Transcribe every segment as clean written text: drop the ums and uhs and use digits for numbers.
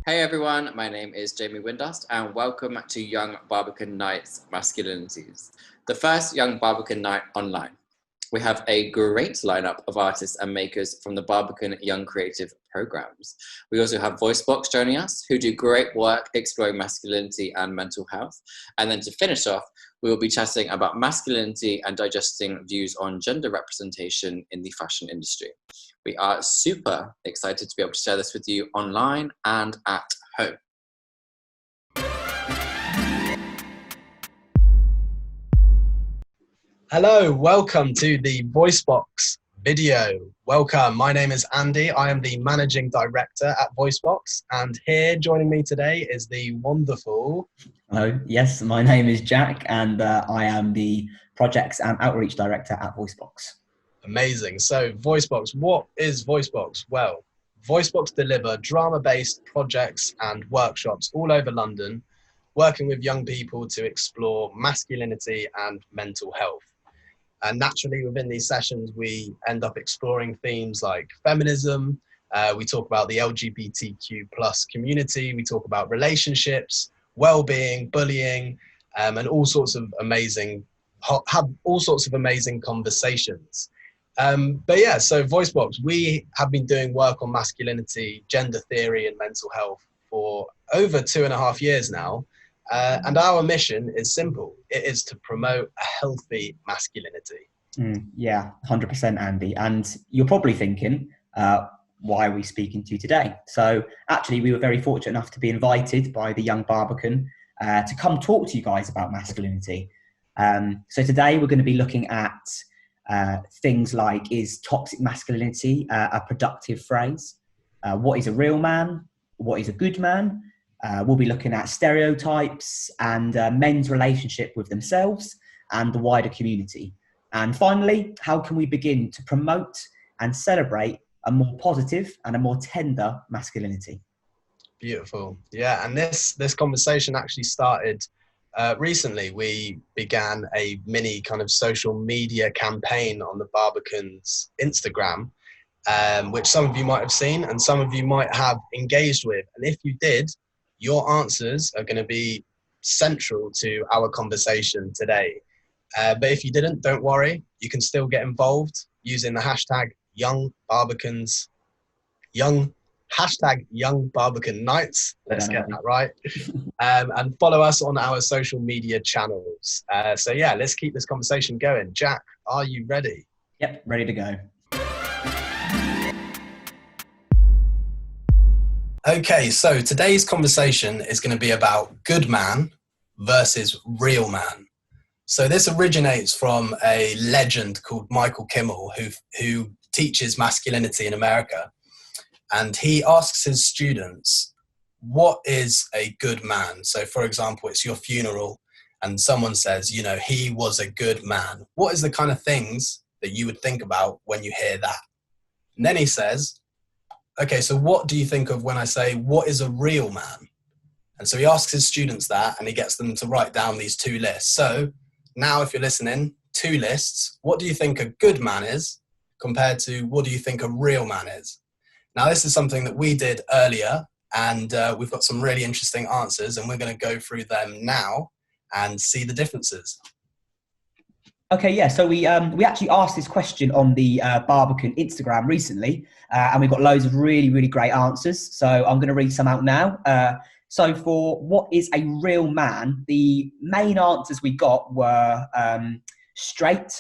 Hey everyone, my name is Jamie Windust and welcome to Young Barbican Nights, Masculinities, the first Young Barbican Night online. We have a great lineup of artists and makers from the Barbican Young Creative programs. We also have Voicebox joining us, who do great work exploring masculinity and mental health. And then to finish off, we will be chatting about masculinity and digesting views on gender representation in the fashion industry. We are super excited to be able to share this with you online and at home. Hello, welcome to the Voicebox video. Welcome, my name is Andy. I am the Managing Director at Voicebox, and here joining me today is the wonderful... Hello, yes, my name is Jack, and I am the Projects and Outreach Director at Voicebox. Amazing. So Voicebox, what is Voicebox? Well, Voicebox deliver drama-based projects and workshops all over London, working with young people to explore masculinity and mental health. And naturally within these sessions, we end up exploring themes like feminism, we talk about the LGBTQ+ community, we talk about relationships, well-being, bullying, and all sorts of amazing conversations. But yeah, so Voicebox, we have been doing work on masculinity, gender theory and mental health for over 2.5 years now. And our mission is simple. It is to promote a healthy masculinity. Yeah, 100% Andy. And you're probably thinking, why are we speaking to you today? So actually, we were very fortunate enough to be invited by the Young Barbican to come talk to you guys about masculinity. So today we're going to be looking at things like, is toxic masculinity a productive phrase? What is a real man? What is a good man? We'll be looking at stereotypes and men's relationship with themselves and the wider community. And finally, how can we begin to promote and celebrate a more positive and a more tender masculinity? Beautiful. Yeah, and this conversation actually started recently. We began a mini kind of social media campaign on the Barbican's Instagram, which some of you might have seen and some of you might have engaged with. And if you did, your answers are going to be central to our conversation today. But if you didn't, don't worry. You can still get involved using the hashtag Young Barbican Nights. Let's get that right. And follow us on our social media channels. So yeah, let's keep this conversation going. Jack, are you ready? Yep, ready to go. Okay, so today's conversation is going to be about good man versus real man. So this originates from a legend called Michael Kimmel, who teaches masculinity in America. And he asks his students, what is a good man? So for example, it's your funeral and someone says, you know, he was a good man. What is the kind of things that you would think about when you hear that? And then he says, okay, so what do you think of when I say, what is a real man? And so he asks his students that, and he gets them to write down these two lists. So now if you're listening, two lists, what do you think a good man is compared to what do you think a real man is? Now, this is something that we did earlier, and we've got some really interesting answers, and we're going to go through them now and see the differences. Okay, yeah, so we actually asked this question on the Barbican Instagram recently, and we got loads of really, really great answers. So I'm going to read some out now. So for what is a real man, the main answers we got were straight,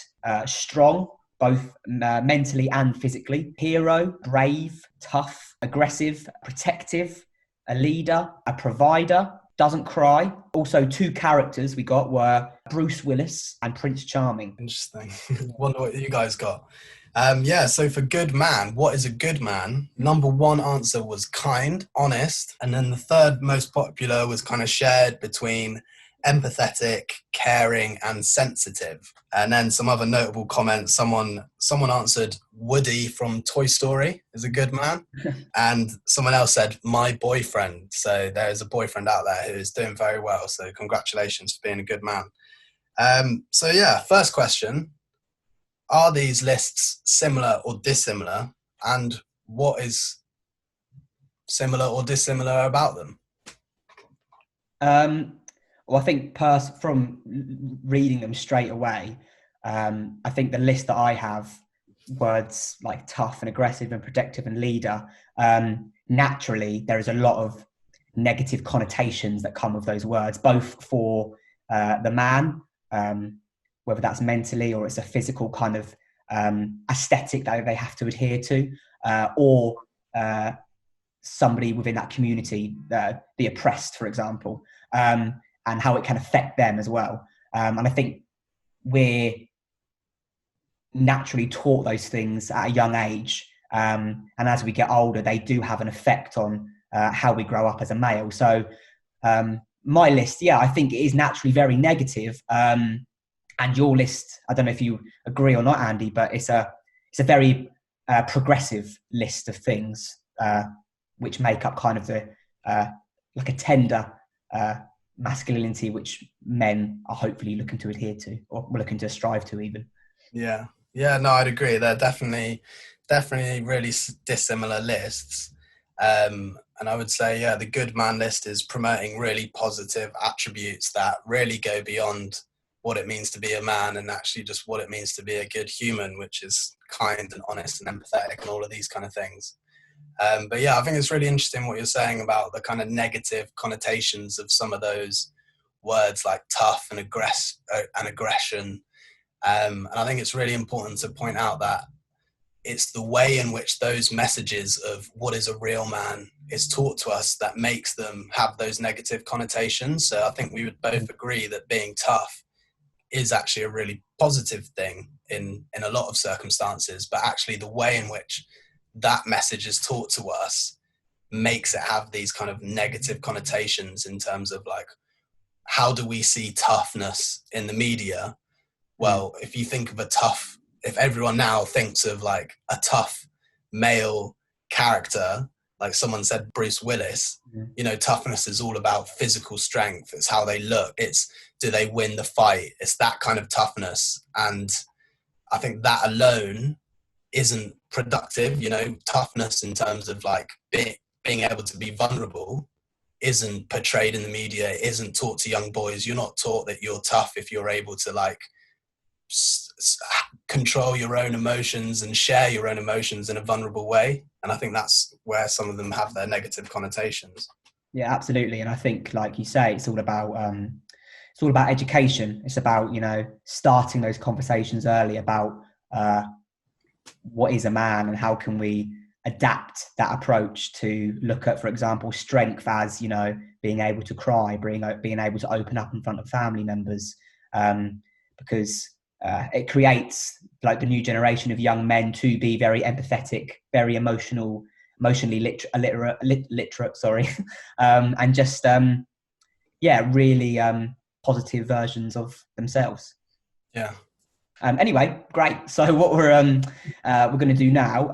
strong, both mentally and physically, hero, brave, tough, aggressive, protective, a leader, a provider, doesn't cry. Also, two characters we got were Bruce Willis and Prince Charming. Interesting. Wonder what you guys got. Yeah, so for good man, what is a good man? Number one answer was kind, honest. And then the third most popular was kind of shared between empathetic, caring, and sensitive. And then some other notable comments. Someone answered Woody from Toy Story is a good man. And someone else said my boyfriend. So there's a boyfriend out there who is doing very well. So congratulations for being a good man. So yeah, first question. Are these lists similar or dissimilar? And what is similar or dissimilar about them? Well, I think from reading them straight away, I think the list that I have, words like tough and aggressive and protective and leader, naturally there is a lot of negative connotations that come with those words, both for the man, whether that's mentally or it's a physical kind of aesthetic that they have to adhere to, or somebody within that community, the oppressed, for example, and how it can affect them as well. And I think we're naturally taught those things at a young age, and as we get older, they do have an effect on how we grow up as a male. So my list, I think it is naturally very negative. And your list, I don't know if you agree or not, Andy, but it's a very progressive list of things which make up kind of the like a tender masculinity which men are hopefully looking to adhere to, or looking to strive to even. Yeah, no, I'd agree. They're definitely really dissimilar lists. And I would say, the good man list is promoting really positive attributes that really go beyond what it means to be a man and actually just what it means to be a good human, which is kind and honest and empathetic and all of these kind of things. But I think it's really interesting what you're saying about the kind of negative connotations of some of those words like tough and aggression. And I think it's really important to point out that it's the way in which those messages of what is a real man is taught to us that makes them have those negative connotations. So I think we would both agree that being tough is actually a really positive thing in a lot of circumstances, but actually the way in which that message is taught to us makes it have these kind of negative connotations in terms of like, how do we see toughness in the media? Well, if you think of if everyone now thinks of like a tough male character, like someone said, Bruce Willis, toughness is all about physical strength. It's how they look. It's, do they win the fight? It's that kind of toughness. And I think that alone isn't productive. Toughness in terms of like being able to be vulnerable isn't portrayed in the media, isn't taught to young boys. You're not taught that you're tough if you're able to like control your own emotions and share your own emotions in a vulnerable way. And I think that's where some of them have their negative connotations. Yeah, absolutely. And I think, like you say, it's all about education. It's about, starting those conversations early about what is a man and how can we adapt that approach to look at, for example, strength as, being able to cry, being able to open up in front of family members, because it creates like the new generation of young men to be very empathetic, very emotionally literate, and just really positive versions of themselves. Yeah. Anyway, great. So what we're going to do now,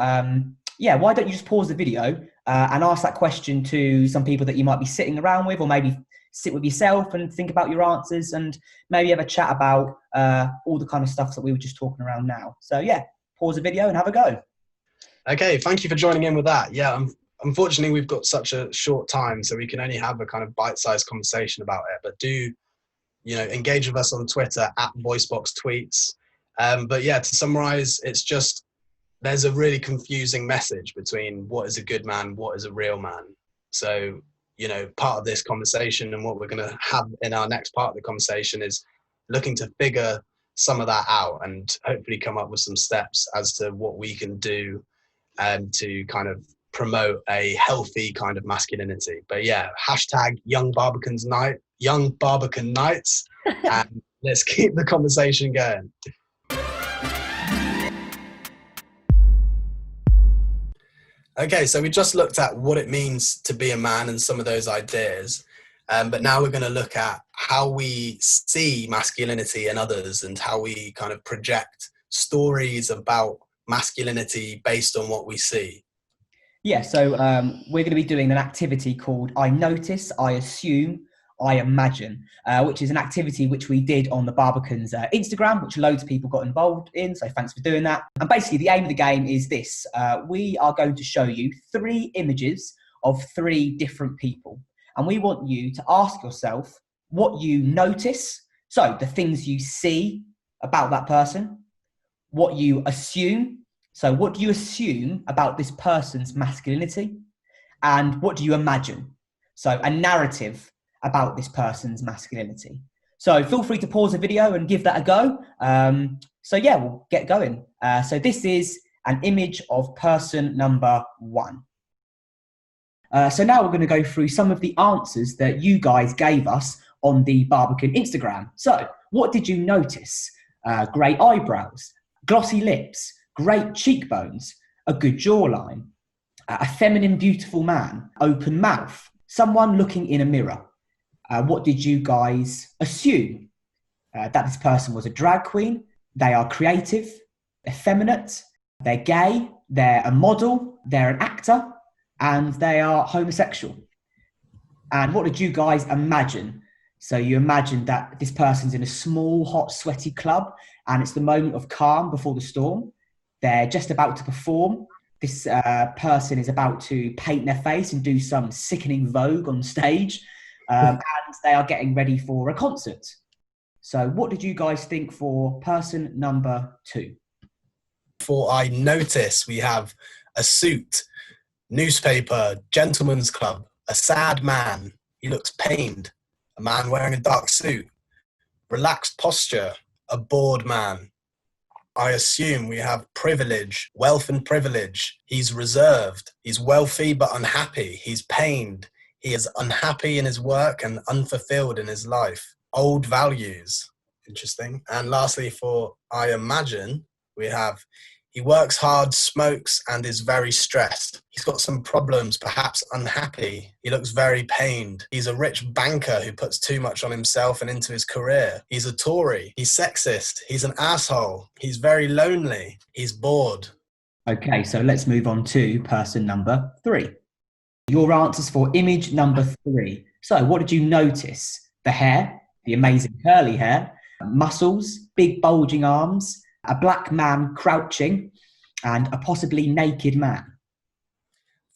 why don't you just pause the video and ask that question to some people that you might be sitting around with, or maybe sit with yourself and think about your answers, and maybe have a chat about all the kind of stuff that we were just talking around now. So pause the video and have a go. Okay, thank you for joining in with that. Unfortunately, we've got such a short time, so we can only have a kind of bite-sized conversation about it. But do, engage with us on Twitter at Voicebox Tweets. To summarize, it's just, there's a really confusing message between what is a good man, what is a real man. So, part of this conversation and what we're going to have in our next part of the conversation is looking to figure some of that out and hopefully come up with some steps as to what we can do to kind of promote a healthy kind of masculinity. But hashtag Young Barbican Nights, and let's keep the conversation going. Okay, so we just looked at what it means to be a man and some of those ideas, but now we're going to look at how we see masculinity in others and how we kind of project stories about masculinity based on what we see. So we're going to be doing an activity called I Notice, I Assume, I Imagine, which is an activity which we did on the Barbican's Instagram, which loads of people got involved in. So thanks for doing that. And basically the aim of the game is this. We are going to show you 3 images of 3 different people. And we want you to ask yourself what you notice. So the things you see about that person, what you assume. So what do you assume about this person's masculinity? And what do you imagine? So a narrative about this person's masculinity. So feel free to pause the video and give that a go. So yeah, we'll get going. So this is an image of person number 1. So now we're going to go through some of the answers that you guys gave us on the Barbican Instagram. So what did you notice? Grey eyebrows, glossy lips, great cheekbones, a good jawline, a feminine, beautiful man, open mouth, someone looking in a mirror. What did you guys assume? That this person was a drag queen, they are creative, effeminate, they're gay, they're a model, they're an actor, and they are homosexual. And what did you guys imagine? So you imagine that this person's in a small, hot, sweaty club, and it's the moment of calm before the storm. They're just about to perform. This person is about to paint their face and do some sickening vogue on stage, and they are getting ready for a concert. So what did you guys think for person number 2? For I notice, we have a suit, newspaper, gentleman's club, a sad man. He looks pained. A man wearing a dark suit, relaxed posture, a bored man. I assume we have privilege, wealth and privilege. He's reserved. He's wealthy but unhappy. He's pained. He is unhappy in his work and unfulfilled in his life. Old values. Interesting. And lastly, for I imagine, we have he works hard, smokes, and is very stressed. He's got some problems, perhaps unhappy. He looks very pained. He's a rich banker who puts too much on himself and into his career. He's a Tory. He's sexist. He's an asshole. He's very lonely. He's bored. Okay, so let's move on to person number 3. Your answers for image number 3. So what did you notice? The hair, the amazing curly hair, muscles, big bulging arms, a black man crouching, and a possibly naked man.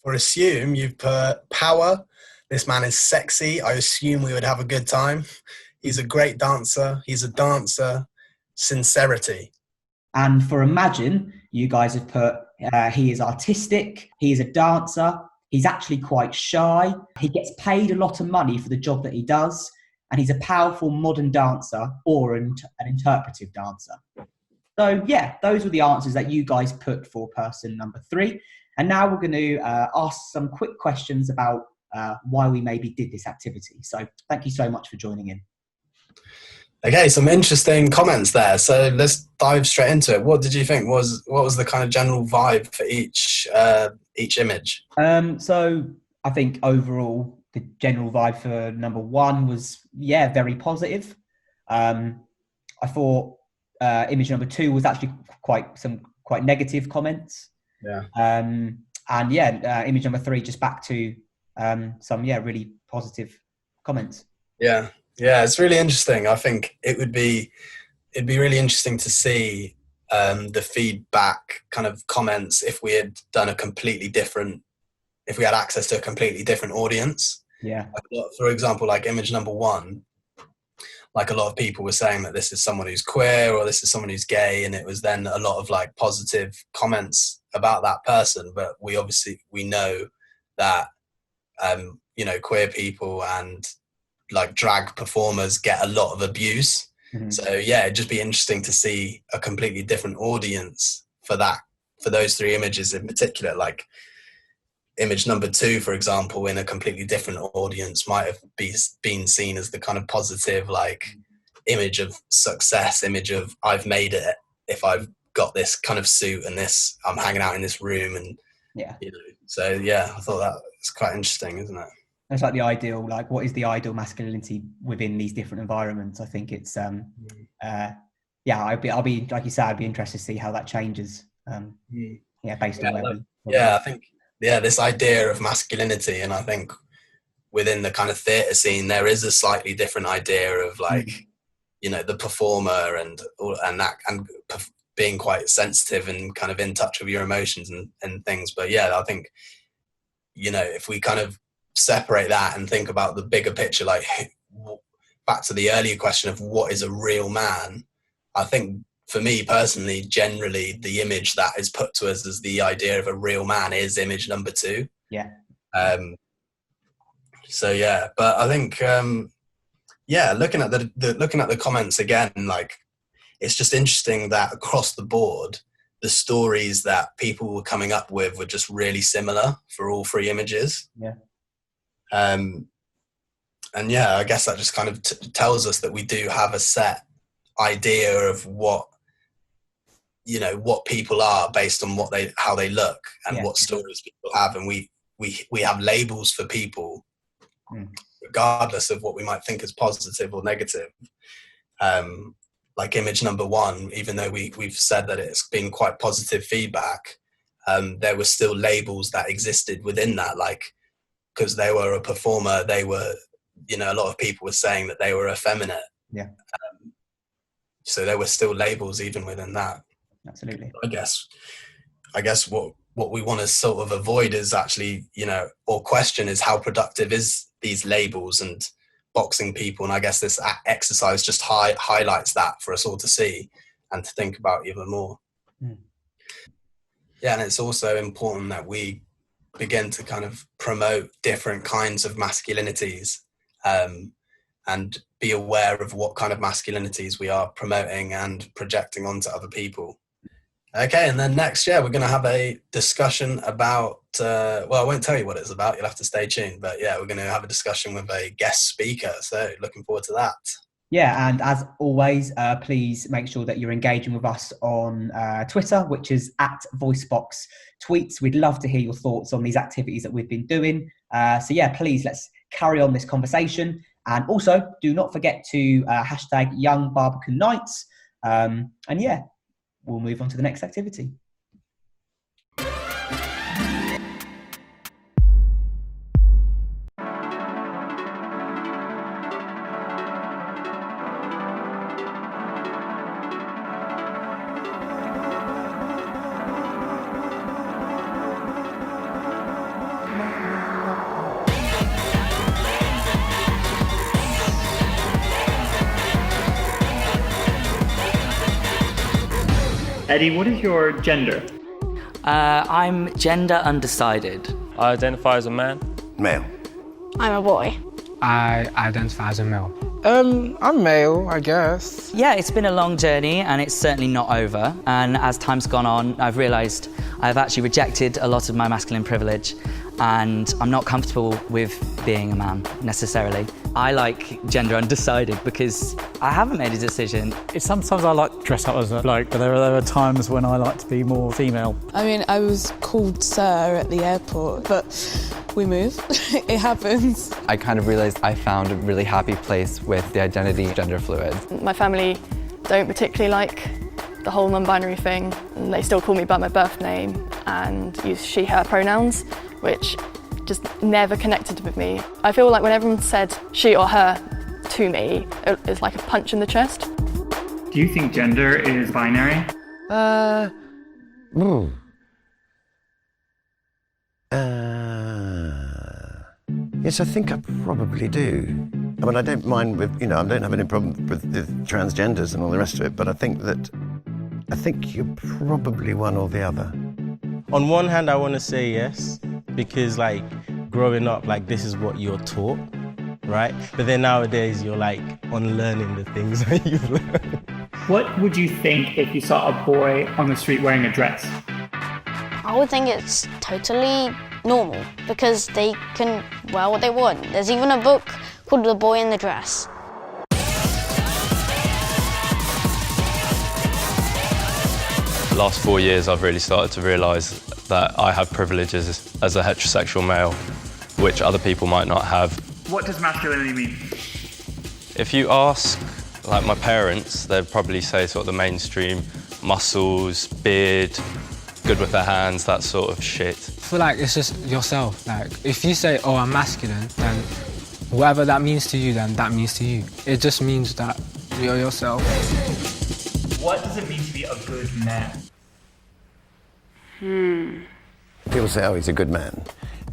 For assume, you've put power. This man is sexy. I assume we would have a good time. He's a great dancer. He's a dancer. Sincerity. And for imagine, you guys have put he is artistic. He is a dancer. He's actually quite shy. He gets paid a lot of money for the job that he does. And he's a powerful modern dancer or an interpretive dancer. So yeah, those were the answers that you guys put for person number 3. And now we're going to ask some quick questions about why we maybe did this activity. So thank you so much for joining in. Okay, some interesting comments there. So let's dive straight into it. What did you think? What was the kind of general vibe for each image? So I think overall the general vibe for number 1 was very positive. I thought image number 2 was actually quite negative comments. Image number 3 just back to some really positive comments. Yeah, it's really interesting. I think it'd be really interesting to see the feedback kind of comments if we had done if we had access to a completely different audience. Yeah. For example, like image number 1, like a lot of people were saying that this is someone who's queer or this is someone who's gay, and it was then a lot of like positive comments about that person. But we know that queer people and like drag performers get a lot of abuse. Mm-hmm. So yeah, it'd just be interesting to see a completely different audience for those 3 images in particular. Like image number 2, for example, in a completely different audience might have been seen as the kind of positive, like image of success, image of I've made it if I've got this kind of suit and this, I'm hanging out in this room, and so yeah, I thought that was quite interesting, isn't it? It's like the ideal, like what is the ideal masculinity within these different environments? I think it's I'll be like you said, I'd be interested to see how that changes. Based on where I think this idea of masculinity, and I think within the kind of theatre scene there is a slightly different idea of like the performer and being quite sensitive and kind of in touch with your emotions and things. But yeah, I think you know, if we kind of separate that and think about the bigger picture, like back to the earlier question of what is a real man, I think for me personally, generally the image that is put to us as the idea of a real man is image number 2. Yeah. So yeah, but I think looking at the comments again, like it's just interesting that across the board, the stories that people were coming up with were just really similar for all 3 images. Yeah. And yeah, I guess that just kind of tells us that we do have a set idea of what, you know, what people are based on how they look and what stories people have, and we have labels for people regardless of what we might think is positive or negative. Like image number 1, even though we've said that it's been quite positive feedback, there were still labels that existed within that, like because they were a performer, they were, you know, a lot of people were saying that they were effeminate. Yeah. So there were still labels even within that. Absolutely. I guess what we want to sort of avoid is actually, you know, or question is how productive is these labels and boxing people. And I guess this exercise just highlights that for us all to see and to think about even more. Yeah, and it's also important that we begin to kind of promote different kinds of masculinities, and be aware of what kind of masculinities we are promoting and projecting onto other people. Okay, and then next, we're going to have a discussion about, well, I won't tell you what it's about, you'll have to stay tuned, but yeah, we're going to have a discussion with a guest speaker, so looking forward to that. Yeah, and as always, please make sure that you're engaging with us on Twitter, which is @Voicebox Tweets. We'd love to hear your thoughts on these activities that we've been doing. So yeah, please, let's carry on this conversation. And also, do not forget to hashtag Young Barbican Nights. And yeah, we'll move on to the next activity. Eddie, what is your gender? I'm gender undecided. I identify as a man. Male. I'm a boy. I identify as a male. I'm male, I guess. Yeah, it's been a long journey and it's certainly not over. And as time's gone on, I've realised I've actually rejected a lot of my masculine privilege and I'm not comfortable with being a man, necessarily. I like gender undecided because I haven't made a decision. Sometimes I like to dress up as a bloke, but there are times when I like to be more female. I mean, I was called Sir at the airport, but we move. It happens. I kind of realised I found a really happy place with the identity gender fluid. My family don't particularly like the whole non-binary thing, and they still call me by my birth name and use she, her pronouns, which just never connected with me. I feel like when everyone said she or her to me, it's like a punch in the chest. Do you think gender is binary? Yes, I think I probably do. I mean, I don't mind with, I don't have any problem with the transgenders and all the rest of it, but I think you're probably one or the other. On one hand, I want to say yes, because like growing up, like this is what you're taught, right? But then nowadays you're like unlearning the things that you've learned. What would you think if you saw a boy on the street wearing a dress? I would think it's totally normal because they can wear what they want. There's even a book called The Boy in the Dress. The last 4 years I've really started to realise that I have privileges as a heterosexual male, which other people might not have. What does masculinity mean? If you ask like my parents, they'd probably say sort of the mainstream, muscles, beard, good with their hands, that sort of shit. I feel like it's just yourself. Like, if you say, oh, I'm masculine, then whatever that means to you, then that means to you. It just means that you're yourself. What does it mean to be a good man? People say, oh, he's a good man.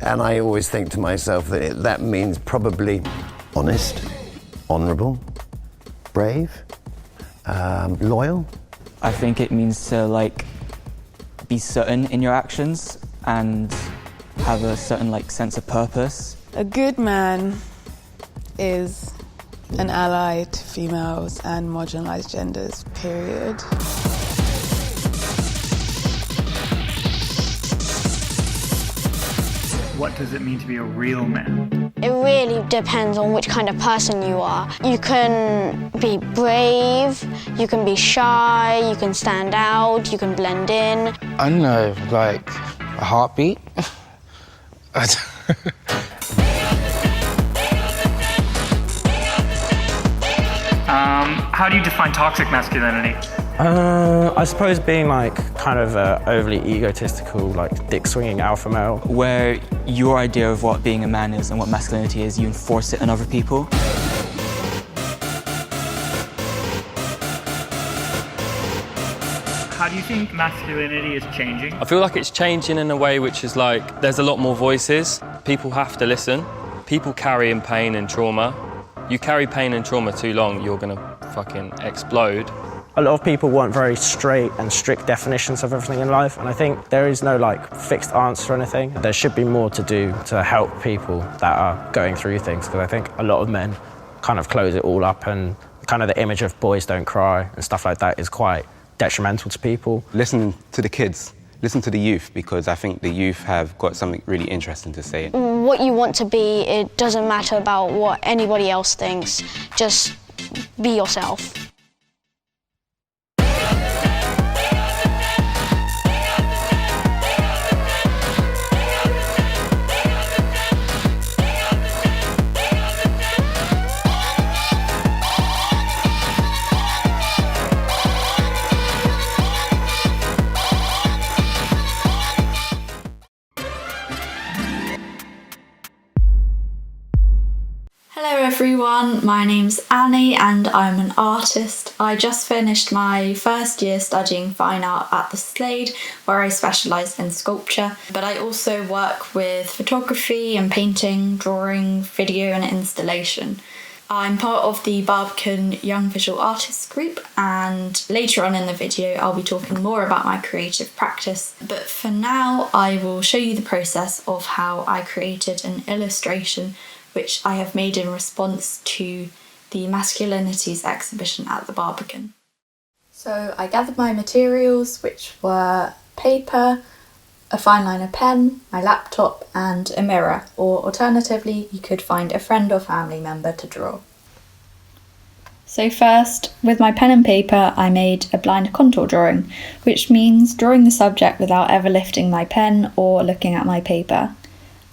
And I always think to myself that that means probably honest, honourable, brave, loyal. I think it means to like be certain in your actions and have a certain like sense of purpose. A good man is an ally to females and marginalised genders, period. What does it mean to be a real man? It really depends on which kind of person you are. You can be brave, you can be shy, you can stand out, you can blend in. I don't know, like a heartbeat. How do you define toxic masculinity? I suppose being like kind of overly egotistical, like dick-swinging alpha male. Where your idea of what being a man is and what masculinity is, you enforce it on other people. How do you think masculinity is changing? I feel like it's changing in a way which is like, there's a lot more voices. People have to listen. People carry in pain and trauma. You carry pain and trauma too long, you're gonna fucking explode. A lot of people want very straight and strict definitions of everything in life, and I think there is no like fixed answer or anything. There should be more to do to help people that are going through things, because I think a lot of men kind of close it all up, and kind of the image of boys don't cry and stuff like that is quite detrimental to people. Listen to the kids, listen to the youth, because I think the youth have got something really interesting to say. What you want to be, it doesn't matter about what anybody else thinks. Just be yourself. Hello everyone, my name's Annie and I'm an artist. I just finished my first year studying fine art at the Slade, where I specialise in sculpture, but I also work with photography and painting, drawing, video and installation. I'm part of the Barbican Young Visual Artists group, and later on in the video I'll be talking more about my creative practice, but for now I will show you the process of how I created an illustration which I have made in response to the Masculinities exhibition at the Barbican. So I gathered my materials, which were paper, a fine liner pen, my laptop and a mirror, or alternatively you could find a friend or family member to draw. So first, with my pen and paper, I made a blind contour drawing, which means drawing the subject without ever lifting my pen or looking at my paper.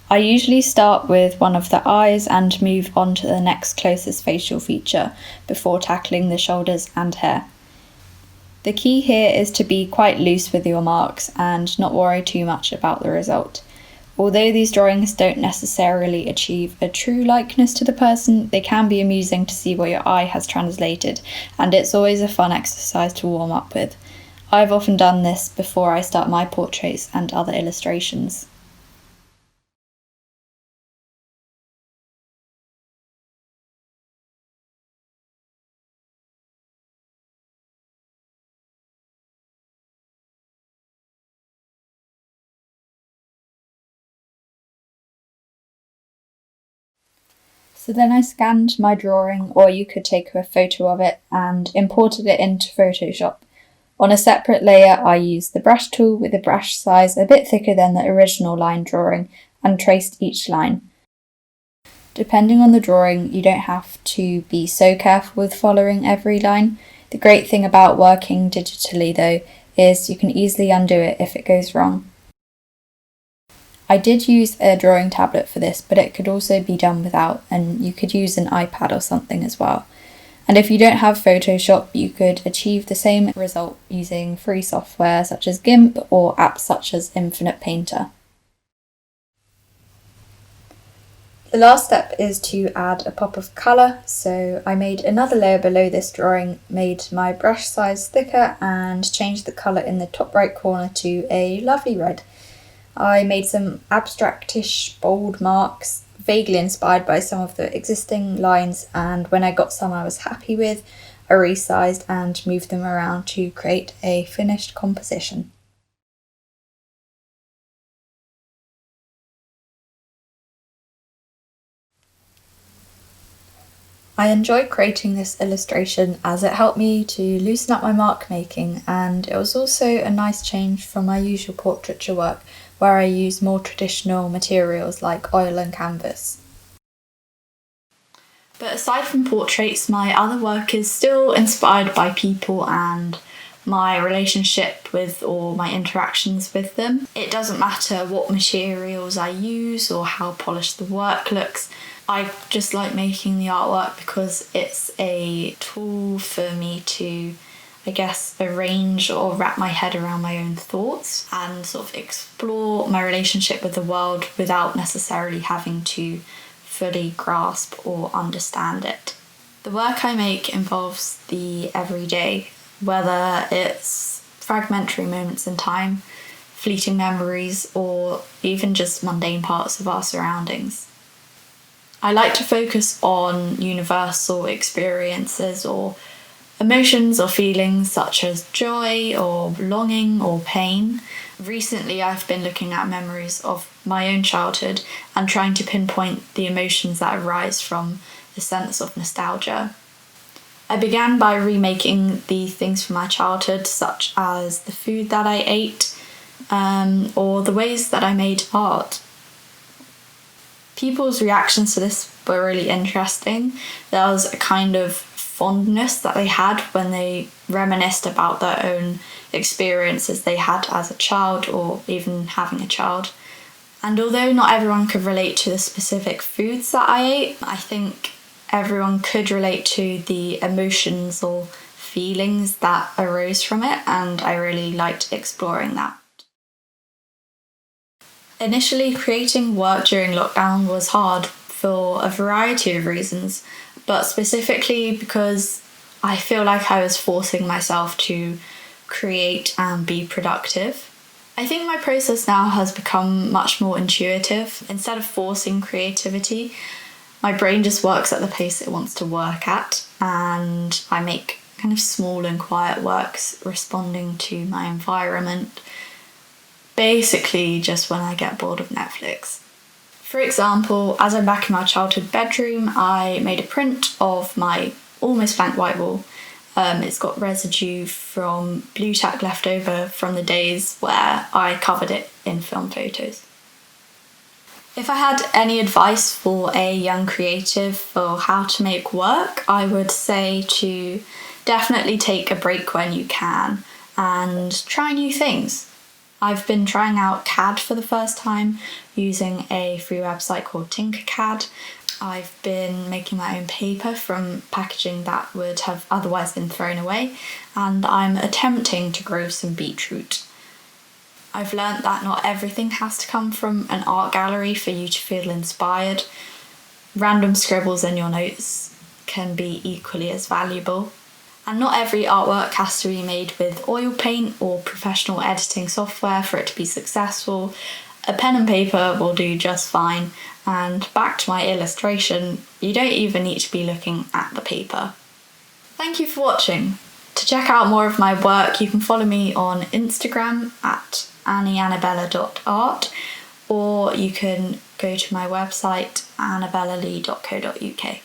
I usually start with one of the eyes and move on to the next closest facial feature before tackling the shoulders and hair. The key here is to be quite loose with your marks and not worry too much about the result. Although these drawings don't necessarily achieve a true likeness to the person, they can be amusing to see what your eye has translated, and it's always a fun exercise to warm up with. I've often done this before I start my portraits and other illustrations. So then I scanned my drawing, or you could take a photo of it, and imported it into Photoshop. On a separate layer I used the brush tool with a brush size a bit thicker than the original line drawing and traced each line. Depending on the drawing, you don't have to be so careful with following every line. The great thing about working digitally though is you can easily undo it if it goes wrong. I did use a drawing tablet for this, but it could also be done without, and you could use an iPad or something as well. And if you don't have Photoshop, you could achieve the same result using free software such as GIMP or apps such as Infinite Painter. The last step is to add a pop of colour, so I made another layer below this drawing, made my brush size thicker and changed the colour in the top right corner to a lovely red. I made some abstractish bold marks, vaguely inspired by some of the existing lines, and when I got some I was happy with, I resized and moved them around to create a finished composition. I enjoyed creating this illustration as it helped me to loosen up my mark making, and it was also a nice change from my usual portraiture work where I use more traditional materials like oil and canvas. But aside from portraits, my other work is still inspired by people and my relationship with or my interactions with them. It doesn't matter what materials I use or how polished the work looks. I just like making the artwork because it's a tool for me to, I guess, arrange or wrap my head around my own thoughts and sort of explore my relationship with the world without necessarily having to fully grasp or understand it. The work I make involves the everyday, whether it's fragmentary moments in time, fleeting memories, or even just mundane parts of our surroundings. I like to focus on universal experiences or emotions or feelings such as joy or longing or pain. Recently, I've been looking at memories of my own childhood and trying to pinpoint the emotions that arise from the sense of nostalgia. I began by remaking the things from my childhood, such as the food that I ate, or the ways that I made art. People's reactions to this were really interesting. There was a kind of fondness that they had when they reminisced about their own experiences they had as a child or even having a child. And although not everyone could relate to the specific foods that I ate, I think everyone could relate to the emotions or feelings that arose from it, and I really liked exploring that. Initially, creating work during lockdown was hard for a variety of reasons, but specifically because I feel like I was forcing myself to create and be productive. I think my process now has become much more intuitive. Instead of forcing creativity, my brain just works at the pace it wants to work at, and I make kind of small and quiet works responding to my environment, basically just when I get bored of Netflix. For example, as I'm back in my childhood bedroom, I made a print of my almost blank white wall. It's got residue from blue tack left over from the days where I covered it in film photos. If I had any advice for a young creative for how to make work, I would say to definitely take a break when you can and try new things. I've been trying out CAD for the first time using a free website called Tinkercad. I've been making my own paper from packaging that would have otherwise been thrown away, and I'm attempting to grow some beetroot. I've learnt that not everything has to come from an art gallery for you to feel inspired. Random scribbles in your notes can be equally as valuable. And not every artwork has to be made with oil paint or professional editing software for it to be successful. A pen and paper will do just fine. And back to my illustration, you don't even need to be looking at the paper. Thank you for watching. To check out more of my work, you can follow me on Instagram at annieannabella.art, or you can go to my website annabellalee.co.uk.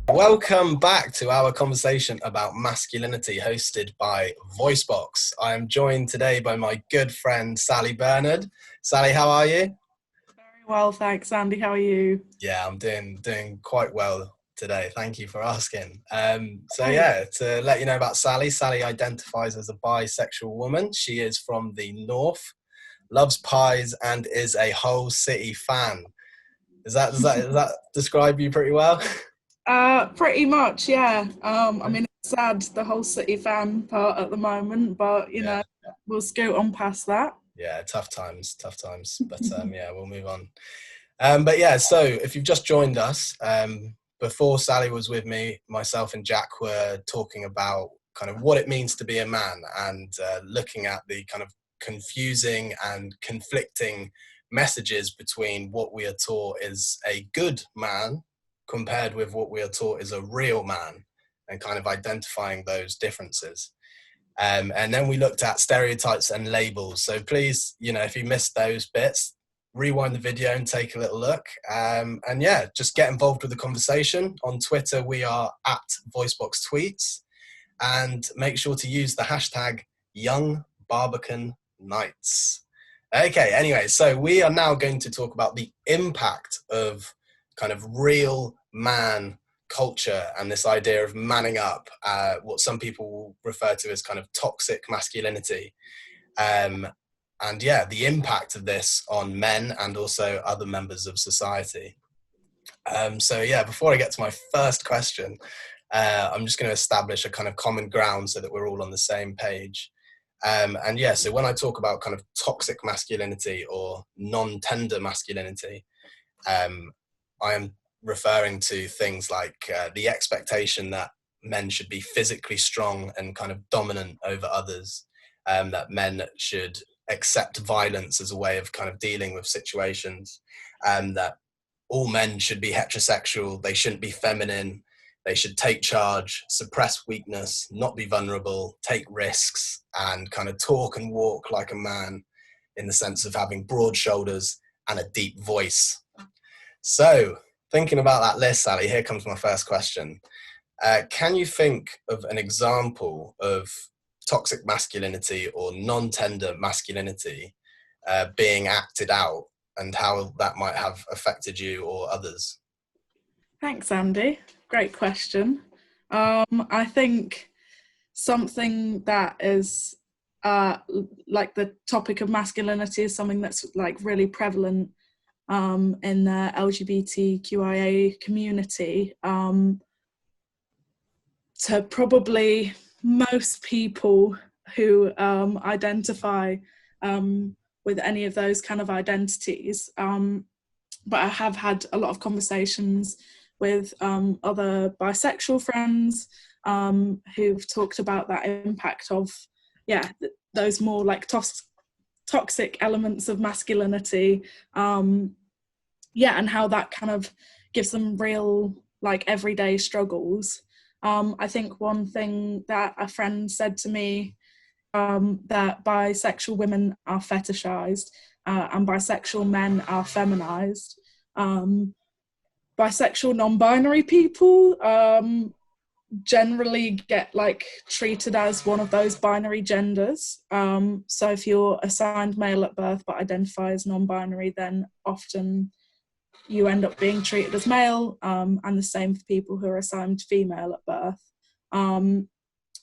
Welcome back to our conversation about masculinity, hosted by Voicebox. I am joined today by my good friend Sally Bernard. Sally, how are you? Very well, thanks, Andy. How are you? Yeah, I'm doing quite well today. Thank you for asking. To let you know about Sally, Sally identifies as a bisexual woman. She is from the north, loves pies, and is a whole city fan. Does that describe you pretty well? Pretty much, yeah. I mean, it's sad, the whole city fan part at the moment, but, you know, we'll scoot on past that. Yeah, tough times. But, we'll move on. So if you've just joined us, before Sally was with me, myself and Jack were talking about kind of what it means to be a man, and looking at the kind of confusing and conflicting messages between what we are taught is a good man compared with what we are taught is a real man, and kind of identifying those differences. And then we looked at stereotypes and labels. So please, if you missed those bits, rewind the video and take a little look. And yeah, just get involved with the conversation. On Twitter, we are at Voicebox Tweets, and make sure to use the hashtag Young Barbican Nights. Okay, anyway, so we are now going to talk about the impact of kind of real man culture and this idea of manning up, what some people will refer to as kind of toxic masculinity. And yeah, the impact of this on men and also other members of society. So yeah, before I get to my first question, I'm just going to establish a kind of common ground so that we're all on the same page. And yeah, so when I talk about kind of toxic masculinity or non-tender masculinity, I am referring to things like the expectation that men should be physically strong and kind of dominant over others, that men should accept violence as a way of kind of dealing with situations, and that all men should be heterosexual, they shouldn't be feminine, they should take charge, suppress weakness, not be vulnerable, take risks, and kind of talk and walk like a man, in the sense of having broad shoulders and a deep voice. So, thinking about that list, Sally, here comes my first question. Can you think of an example of toxic masculinity or non-tender masculinity being acted out, and how that might have affected you or others? Thanks, Andy. Great question. I think something that is like the topic of masculinity is something that's like really prevalent in the LGBTQIA community. To probably most people who identify with any of those kind of identities. But I have had a lot of conversations with other bisexual friends who've talked about that impact of, those more like toxic elements of masculinity. And how that kind of gives them real like everyday struggles. I think one thing that a friend said to me, that bisexual women are fetishized and bisexual men are feminized. Bisexual non-binary people generally get like treated as one of those binary genders. So if you're assigned male at birth but identify as non-binary, then often you end up being treated as male, and the same for people who are assigned female at birth.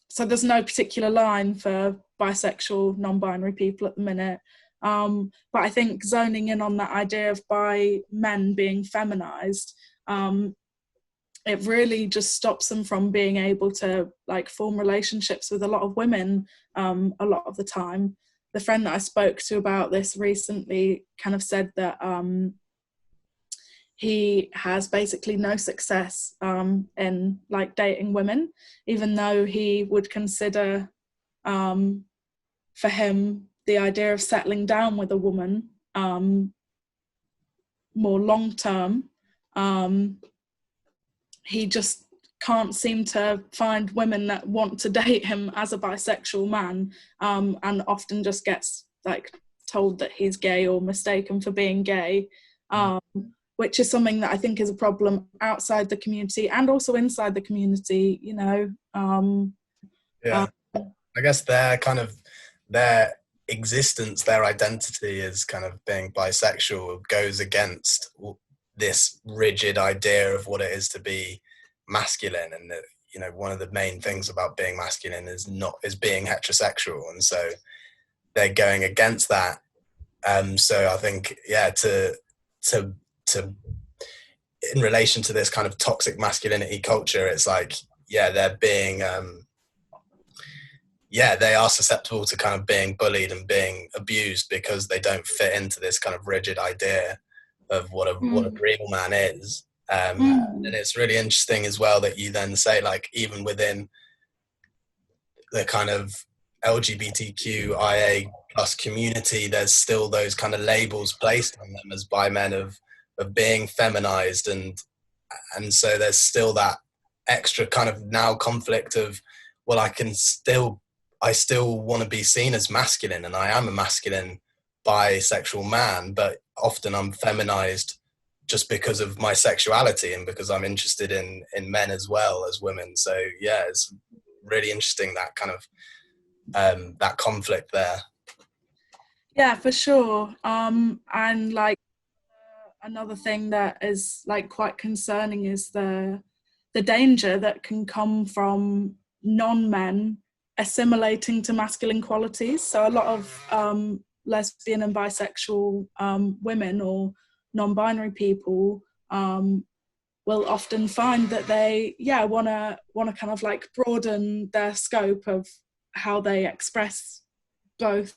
So there's no particular line for bisexual, non-binary people at the minute. But I think zoning in on that idea of bi men being feminized, it really just stops them from being able to like form relationships with a lot of women a lot of the time. The friend that I spoke to about this recently kind of said that he has basically no success in like dating women, even though he would consider for him the idea of settling down with a woman more long term. He just can't seem to find women that want to date him as a bisexual man, and often just gets like told that he's gay or mistaken for being gay. Which is something that I think is a problem outside the community and also inside the community, I guess their existence, their identity as kind of being bisexual goes against this rigid idea of what it is to be masculine. And that, one of the main things about being masculine is being heterosexual. And so they're going against that. So I think, to in relation to this kind of toxic masculinity culture, it's like, they're being, they are susceptible to kind of being bullied and being abused because they don't fit into this kind of rigid idea of what a real man is. And it's really interesting as well that you then say, like, even within the kind of LGBTQIA plus community, there's still those kind of labels placed on them as by men of being feminized, and so there's still that extra kind of now conflict of, well, I still want to be seen as masculine, and I am a masculine bisexual man, but often I'm feminized just because of my sexuality and because I'm interested in men as well as women. So yeah, it's really interesting, that kind of that conflict there. Yeah, for sure. And like another thing that is like quite concerning is the danger that can come from non-men assimilating to masculine qualities. So a lot of lesbian and bisexual women or non-binary people will often find that they want to kind of like broaden their scope of how they express both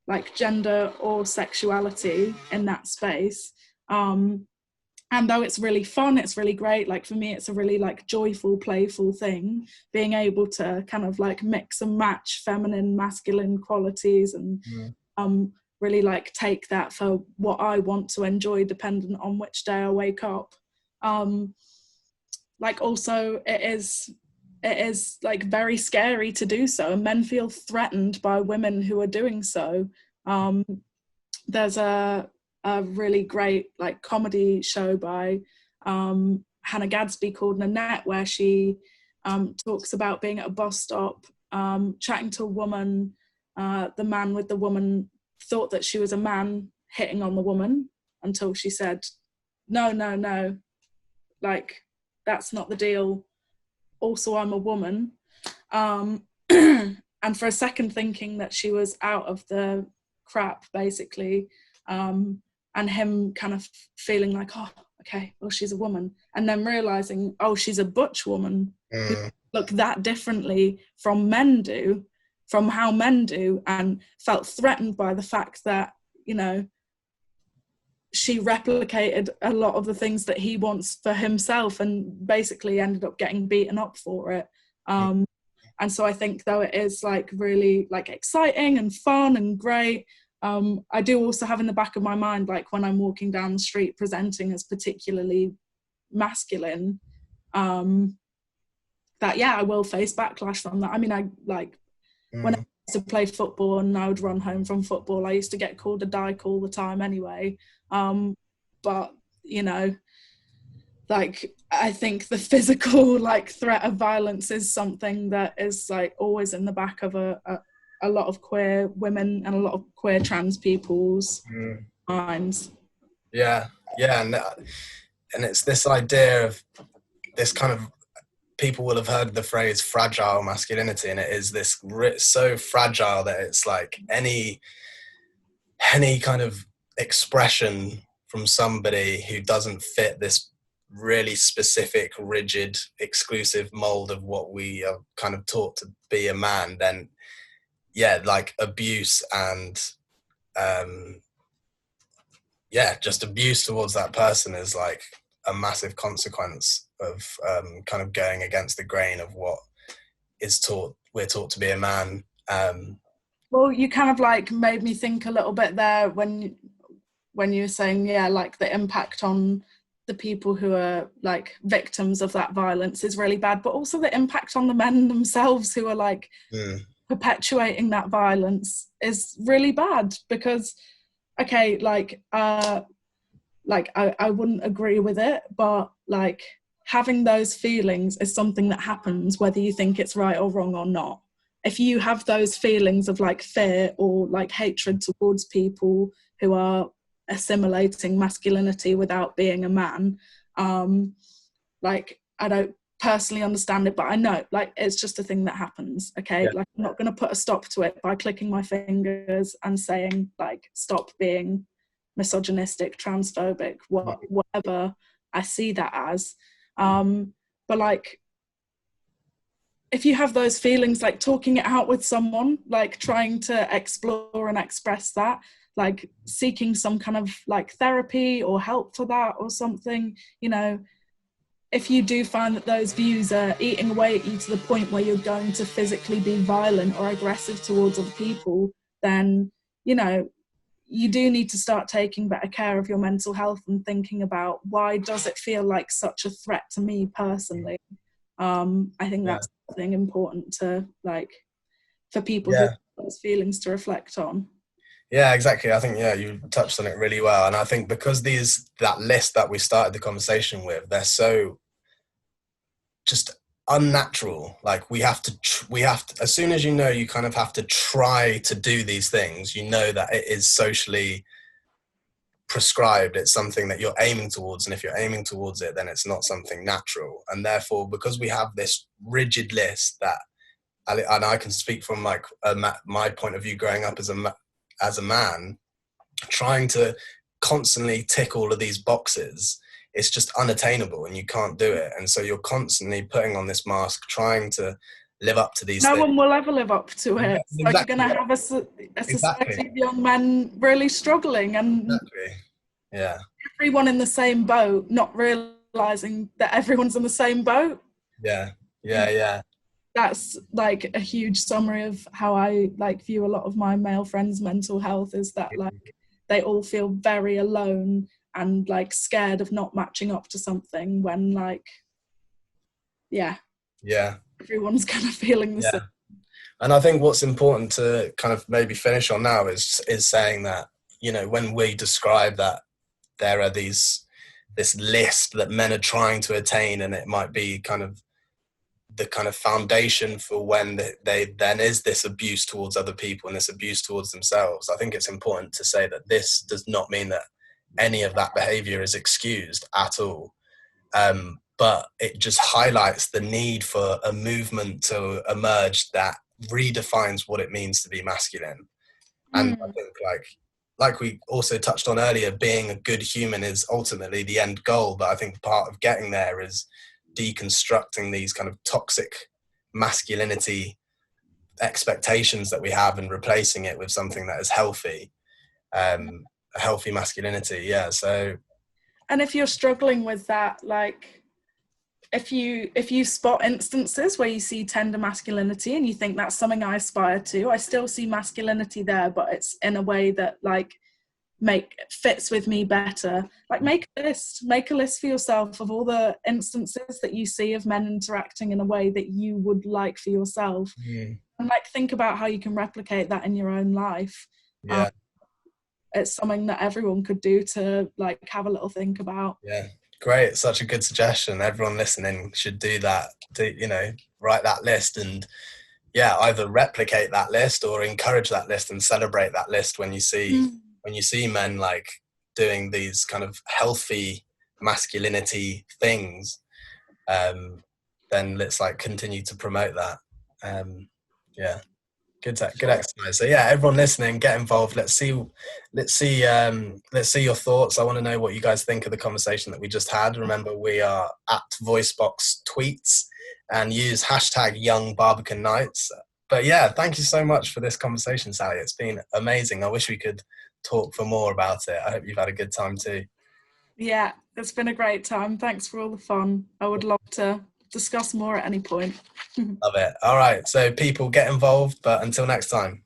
like gender or sexuality in that space. And though it's really fun, it's really great, like for me it's a really like joyful, playful thing, being able to kind of like mix and match feminine, masculine qualities and really like take that for what I want to enjoy dependent on which day I wake up. Like also it is like very scary to do so, and men feel threatened by women who are doing so. There's a really great like comedy show by Hannah Gadsby called Nanette, where she talks about being at a bus stop, chatting to a woman. The man with the woman thought that she was a man hitting on the woman until she said, no, like that's not the deal. Also, I'm a woman. And for a second thinking that she was out of the crap, basically. And him kind of feeling like, oh, okay, well, she's a woman. And then realizing, oh, she's a butch woman who look that differently from how men do, and felt threatened by the fact that, you know, she replicated a lot of the things that he wants for himself and basically ended up getting beaten up for it. And so I think though it is like really like exciting and fun and great, I do also have in the back of my mind, like when I'm walking down the street presenting as particularly masculine, that I will face backlash from that. I mean, I like when I used to play football and I would run home from football, I used to get called a dyke all the time anyway. But you know, like I think the physical like threat of violence is something that is like always in the back of a lot of queer women and a lot of queer trans people's minds. Yeah, and it's this idea of this kind of, people will have heard the phrase fragile masculinity, and it is this so fragile that it's like any kind of expression from somebody who doesn't fit this really specific, rigid, exclusive mold of what we are kind of taught to be a man, then like abuse and just abuse towards that person is like a massive consequence of kind of going against the grain of what we're taught to be a man. Well, you kind of like made me think a little bit there when you were saying like the impact on the people who are like victims of that violence is really bad, but also the impact on the men themselves who are like perpetuating that violence is really bad. Because okay, like I wouldn't agree with it, but like having those feelings is something that happens whether you think it's right or wrong or not. If you have those feelings of like fear or like hatred towards people who are assimilating masculinity without being a man, like I don't personally understand it, but I know like it's just a thing that happens. Okay, like I'm not going to put a stop to it by clicking my fingers and saying like stop being misogynistic, transphobic, whatever I see that as. But like if you have those feelings, like talking it out with someone, like trying to explore and express that, like seeking some kind of like therapy or help for that or something, you know, if you do find that those views are eating away at you to the point where you're going to physically be violent or aggressive towards other people, then, you know, you do need to start taking better care of your mental health and thinking about, why does it feel like such a threat to me personally? I think that's something important to, like, for people who have those feelings to reflect on. Yeah, exactly. I think, you touched on it really well. And I think because that list that we started the conversation with, they're so just unnatural. Like we have to, as soon as you know, you kind of have to try to do these things, you know that it is socially prescribed. It's something that you're aiming towards. And if you're aiming towards it, then it's not something natural. And therefore, because we have this rigid list that, and I can speak from like my point of view growing up as a man, trying to constantly tick all of these boxes, it's just unattainable and you can't do it. And so you're constantly putting on this mask, trying to live up to these things. No one will ever live up to it. Yeah, exactly. Like you're going to have a society of young men really struggling, and everyone in the same boat, not realising that everyone's in the same boat. Yeah. That's like a huge summary of how I like view a lot of my male friends' mental health, is that like they all feel very alone and like scared of not matching up to something, when like everyone's kind of feeling the same. And I think what's important to kind of maybe finish on now is saying that, you know, when we describe that there are this list that men are trying to attain, and it might be kind of the kind of foundation for when then is this abuse towards other people and this abuse towards themselves. I think it's important to say that this does not mean that any of that behavior is excused at all. But it just highlights the need for a movement to emerge that redefines what it means to be masculine. And I think like we also touched on earlier, being a good human is ultimately the end goal. But I think part of getting there is deconstructing these kind of toxic masculinity expectations that we have and replacing it with something that is healthy, a healthy masculinity. So, and if you're struggling with that, like if you spot instances where you see tender masculinity and you think that's something I aspire to, I still see masculinity there, but it's in a way that like fits with me better. Like make a list for yourself of all the instances that you see of men interacting in a way that you would like for yourself, and like think about how you can replicate that in your own life. It's something that everyone could do to like have a little think about. Great, such a good suggestion. Everyone listening should do that, write that list and either replicate that list or encourage that list and celebrate that list when you see men like doing these kind of healthy masculinity things. Then let's like continue to promote that. Good exercise. So everyone listening, get involved. Let's see your thoughts. I want to know what you guys think of the conversation that we just had. Remember, we are at Voicebox Tweets and use hashtag Young Barbican Nights. But thank you so much for this conversation, Sally. It's been amazing. I wish we could talk for more about it. I hope you've had a good time too. Yeah, it's been a great time. Thanks for all the fun. I would love to discuss more at any point. Love it. All right, so people get involved, but until next time.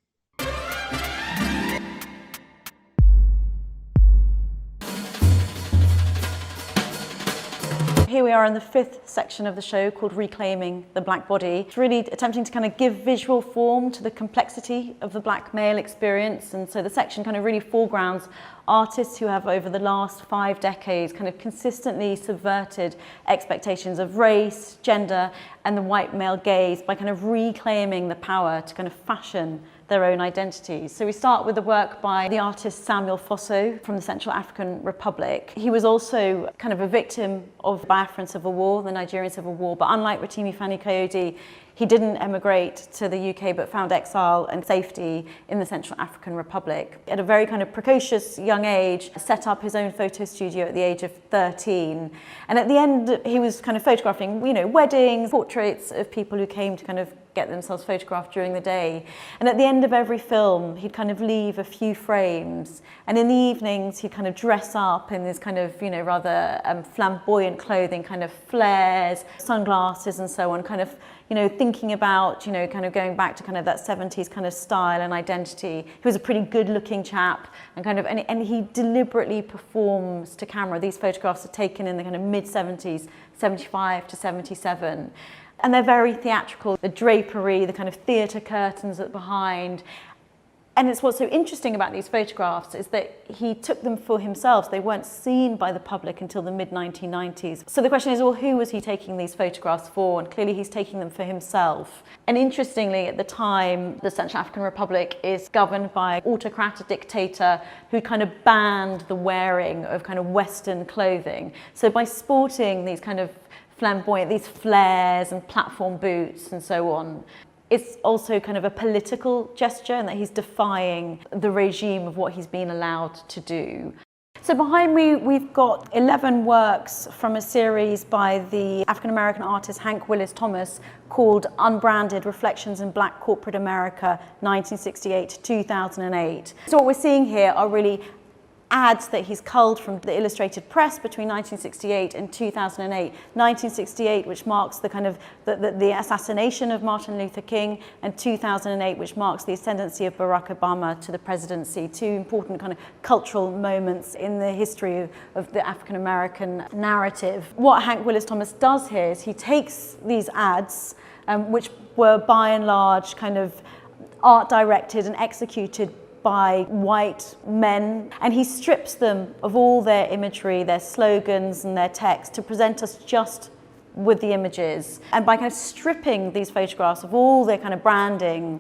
Here we are in the 5th section of the show called Reclaiming the Black Body. It's really attempting to kind of give visual form to the complexity of the black male experience. And so the section kind of really foregrounds artists who have over the last 5 decades kind of consistently subverted expectations of race, gender, and the white male gaze by kind of reclaiming the power to kind of fashion their own identities. So we start with the work by the artist Samuel Fosso from the Central African Republic. He was also kind of a victim of the Biafran Civil War, the Nigerian Civil War, but unlike Rotimi Fani-Kayode, he didn't emigrate to the UK but found exile and safety in the Central African Republic. At a very kind of precocious young age, set up his own photo studio at the age of 13. And at the end, he was kind of photographing, weddings, portraits of people who came to kind of get themselves photographed during the day. And at the end of every film, he'd kind of leave a few frames. And in the evenings, he'd kind of dress up in this kind of, rather flamboyant clothing, kind of flares, sunglasses and so on, kind of, thinking about, kind of going back to kind of that 70s kind of style and identity. He was a pretty good looking chap and he deliberately performs to camera. These photographs are taken in the kind of mid 70s, 75 to 77. And they're very theatrical, the drapery, the kind of theatre curtains at behind. And it's what's so interesting about these photographs is that he took them for himself. They weren't seen by the public until the mid-1990s. So the question is, well, who was he taking these photographs for? And clearly he's taking them for himself. And interestingly, at the time, the Central African Republic is governed by an autocratic dictator who kind of banned the wearing of kind of Western clothing. So by sporting these kind of flamboyant, these flares and platform boots and so on, it's also kind of a political gesture and that he's defying the regime of what he's been allowed to do. So behind me, we've got 11 works from a series by the African-American artist Hank Willis Thomas called Unbranded Reflections in Black Corporate America, 1968 to 2008. So what we're seeing here are really ads that he's culled from the illustrated press between 1968 and 2008. 1968, which marks the kind of the assassination of Martin Luther King, and 2008, which marks the ascendancy of Barack Obama to the presidency. Two important kind of cultural moments in the history of the African-American narrative. What Hank Willis Thomas does here is he takes these ads, which were by and large kind of art directed and executed by white men, and he strips them of all their imagery, their slogans and their text to present us just with the images. And by kind of stripping these photographs of all their kind of branding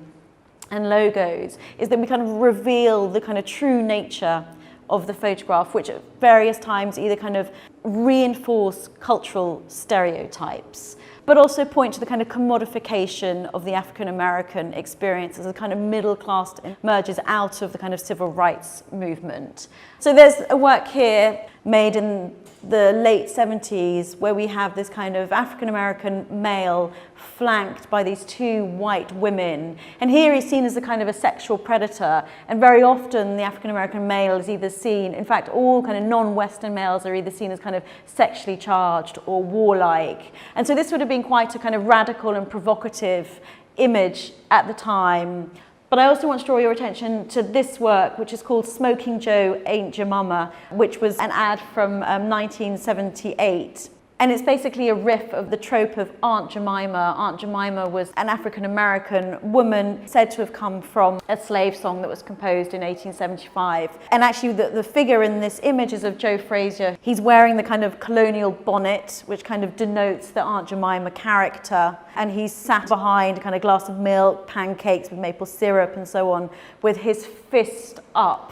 and logos is that we kind of reveal the kind of true nature of the photograph, which at various times either kind of reinforce cultural stereotypes, but also point to the kind of commodification of the African-American experience as a kind of middle class emerges out of the kind of civil rights movement. So there's a work here made in the late 70s where we have this kind of African-American male flanked by these two white women. And here he's seen as a kind of a sexual predator. And very often the African-American male is either seen, in fact, all kind of non-Western males are either seen as kind of sexually charged or warlike. And so this would have been quite a kind of radical and provocative image at the time. But I also want to draw your attention to this work, which is called Smoking Joe Ain't Your Mama, which was an ad from 1978. And it's basically a riff of the trope of Aunt Jemima. Aunt Jemima was an African-American woman said to have come from a slave song that was composed in 1875. And actually the figure in this image is of Joe Frazier. He's wearing the kind of colonial bonnet, which kind of denotes the Aunt Jemima character. And he's sat behind a kind of glass of milk, pancakes with maple syrup and so on, with his fist up.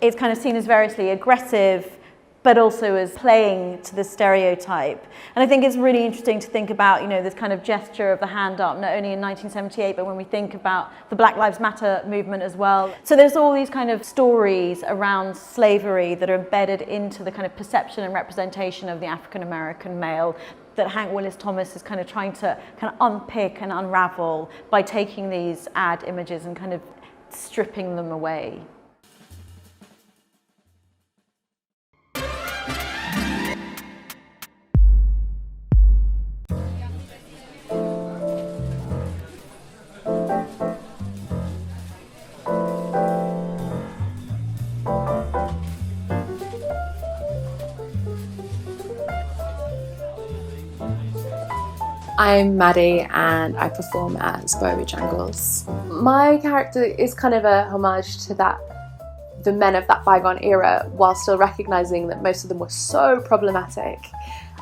It's kind of seen as variously aggressive, but also as playing to the stereotype. And I think it's really interesting to think about, this kind of gesture of the hand up, not only in 1978, but when we think about the Black Lives Matter movement as well. So there's all these kind of stories around slavery that are embedded into the kind of perception and representation of the African-American male that Hank Willis Thomas is kind of trying to kind of unpick and unravel by taking these ad images and kind of stripping them away. I'm Maddie and I perform at Bojangles. My character is kind of a homage to the men of that bygone era, while still recognising that most of them were so problematic,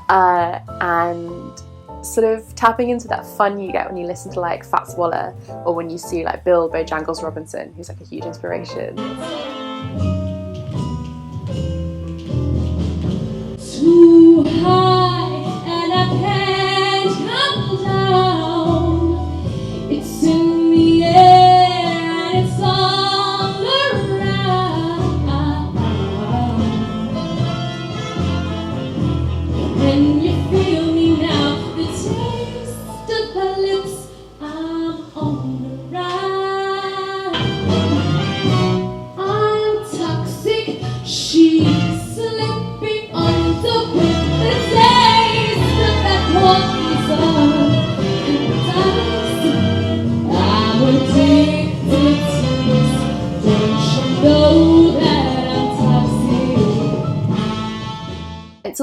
and sort of tapping into that fun you get when you listen to like Fats Waller or when you see like Bill Bojangles Robinson, who's like a huge inspiration. Too high and I can't come down. It's in the air and it's all around. Can you feel me now? The taste of her lips, I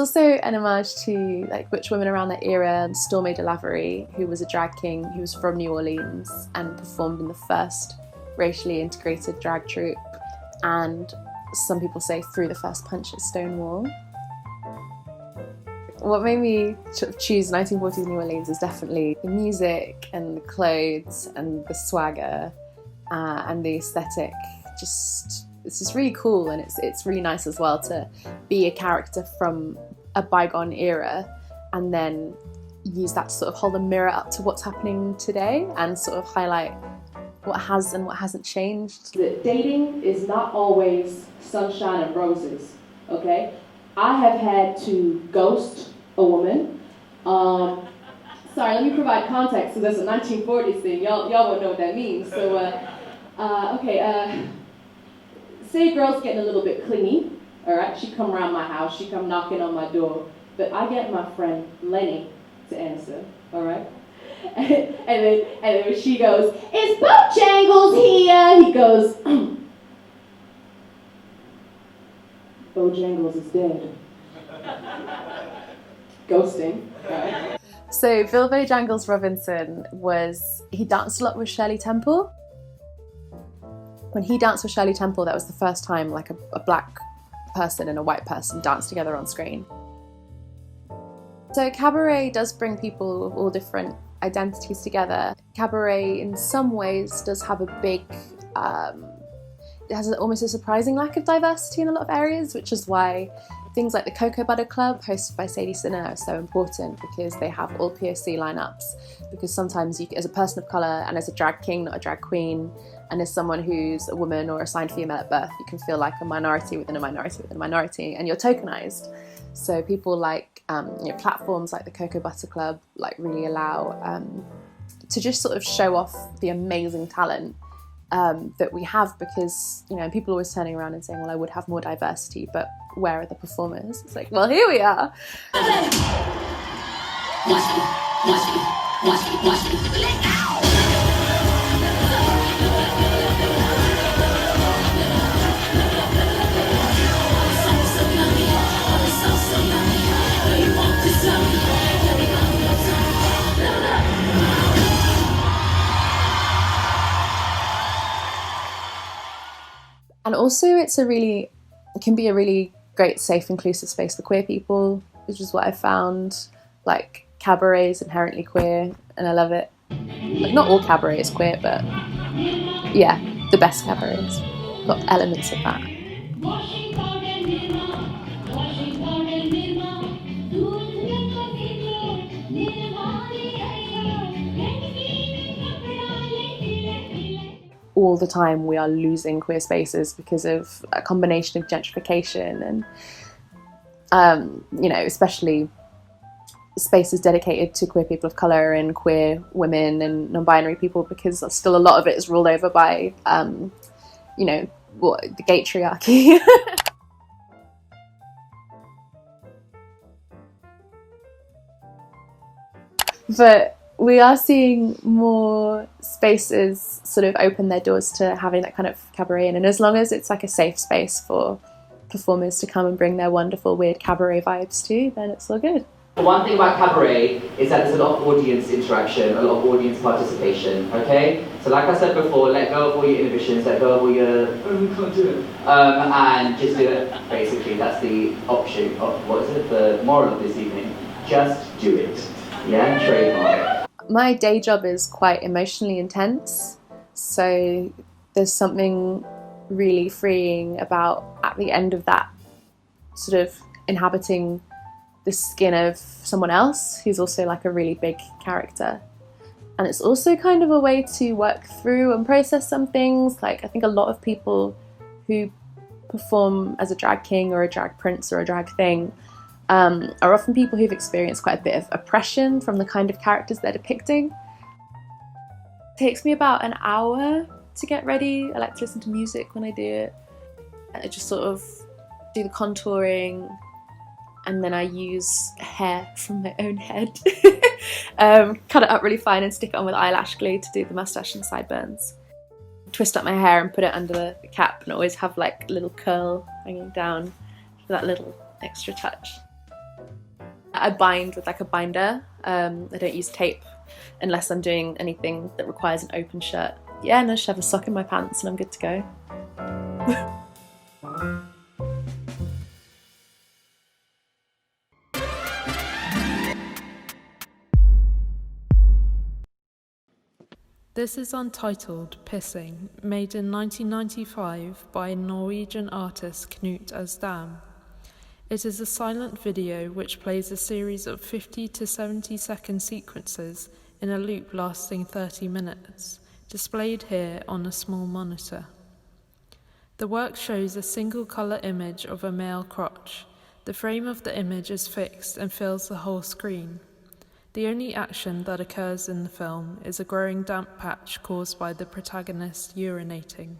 also an homage to like butch women around that era, and Stormy DeLavery, who was a drag king who was from New Orleans and performed in the first racially integrated drag troupe, and some people say threw the first punch at Stonewall. What made me choose 1940s New Orleans is definitely the music and the clothes and the swagger and the aesthetic. It's just really cool, and it's really nice as well to be a character from a bygone era and then use that to sort of hold a mirror up to what's happening today and sort of highlight what has and what hasn't changed. Dating is not always sunshine and roses, okay? I have had to ghost a woman. Sorry, let me provide context, because that's a 1940s thing. Y'all won't know what that means. So, say a girl's getting a little bit clingy, all right? She come around my house, she come knocking on my door, but I get my friend Lenny to answer, all right? and then when she goes, "Is Bojangles here?" He goes, "Bojangles is dead." Ghosting, right? So Bill Bojangles Robinson he danced a lot with Shirley Temple. When he danced with Shirley Temple, that was the first time like a black person and a white person danced together on screen. So cabaret does bring people of all different identities together. Cabaret in some ways does have a big, it has almost a surprising lack of diversity in a lot of areas, which is why things like the Cocoa Butter Club, hosted by Sadie Sinner, are so important, because they have all POC lineups. Because sometimes you, as a person of colour and as a drag king, not a drag queen, and as someone who's a woman or assigned female at birth, you can feel like a minority within a minority within a minority, and you're tokenized. So people like, platforms like the Cocoa Butter Club like really allow to just sort of show off the amazing talent that we have, because people are always turning around and saying, well, I would have more diversity, but where are the performers? It's like, well, here we are. And also it can be a really great, safe, inclusive space for queer people, which is what I found. Like, cabaret is inherently queer, and I love it. Like, not all cabaret is queer, but yeah, the best cabarets got elements of that. All the time we are losing queer spaces because of a combination of gentrification and, especially spaces dedicated to queer people of colour and queer women and non-binary people, because still a lot of it is ruled over by, the gatriarchy. But we are seeing more spaces sort of open their doors to having that kind of cabaret in, and as long as it's like a safe space for performers to come and bring their wonderful, weird cabaret vibes to, then it's all good. One thing about cabaret is that there's a lot of audience interaction, a lot of audience participation, okay? So like I said before, let go of all your inhibitions, let go of all your, we can't do it, and just do it, basically. That's the option of, the moral of this evening. Just do it, yeah? Trademark. My day job is quite emotionally intense, so there's something really freeing about, at the end of that, sort of inhabiting the skin of someone else who's also like a really big character. And it's also kind of a way to work through and process some things. Like, I think a lot of people who perform as a drag king or a drag prince or a drag thing are often people who've experienced quite a bit of oppression from the kind of characters they're depicting. It takes me about an hour to get ready. I like to listen to music when I do it. I just sort of do the contouring, and then I use hair from my own head. Cut it up really fine and stick it on with eyelash glue to do the moustache and sideburns. Twist up my hair and put it under the cap, and always have like a little curl hanging down for that little extra touch. I bind with like a binder. I don't use tape unless I'm doing anything that requires an open shirt. Yeah, and I just have a sock in my pants and I'm good to go. This is Untitled Pissing, made in 1995 by Norwegian artist Knut Asdam. It is a silent video which plays a series of 50 to 70 second sequences in a loop lasting 30 minutes, displayed here on a small monitor. The work shows a single colour image of a male crotch. The frame of the image is fixed and fills the whole screen. The only action that occurs in the film is a growing damp patch caused by the protagonist urinating.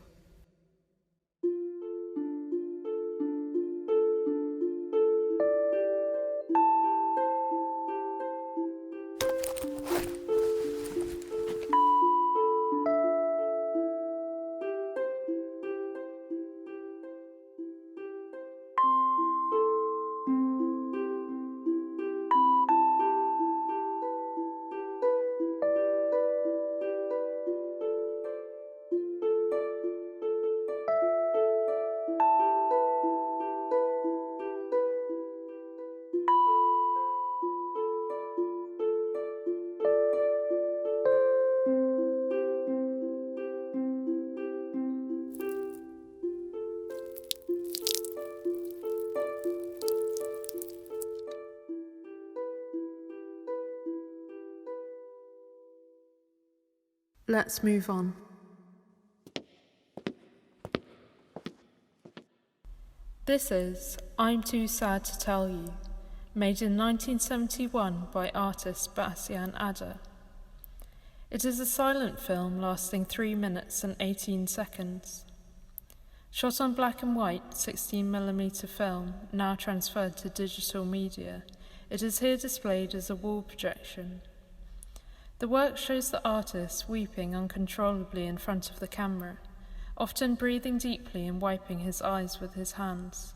Let's move on. This is I'm Too Sad to Tell You, made in 1971 by artist Bastian Adder. It is a silent film lasting 3 minutes and 18 seconds. Shot on black and white 16mm film, now transferred to digital media, it is here displayed as a wall projection. The work shows the artist weeping uncontrollably in front of the camera, often breathing deeply and wiping his eyes with his hands.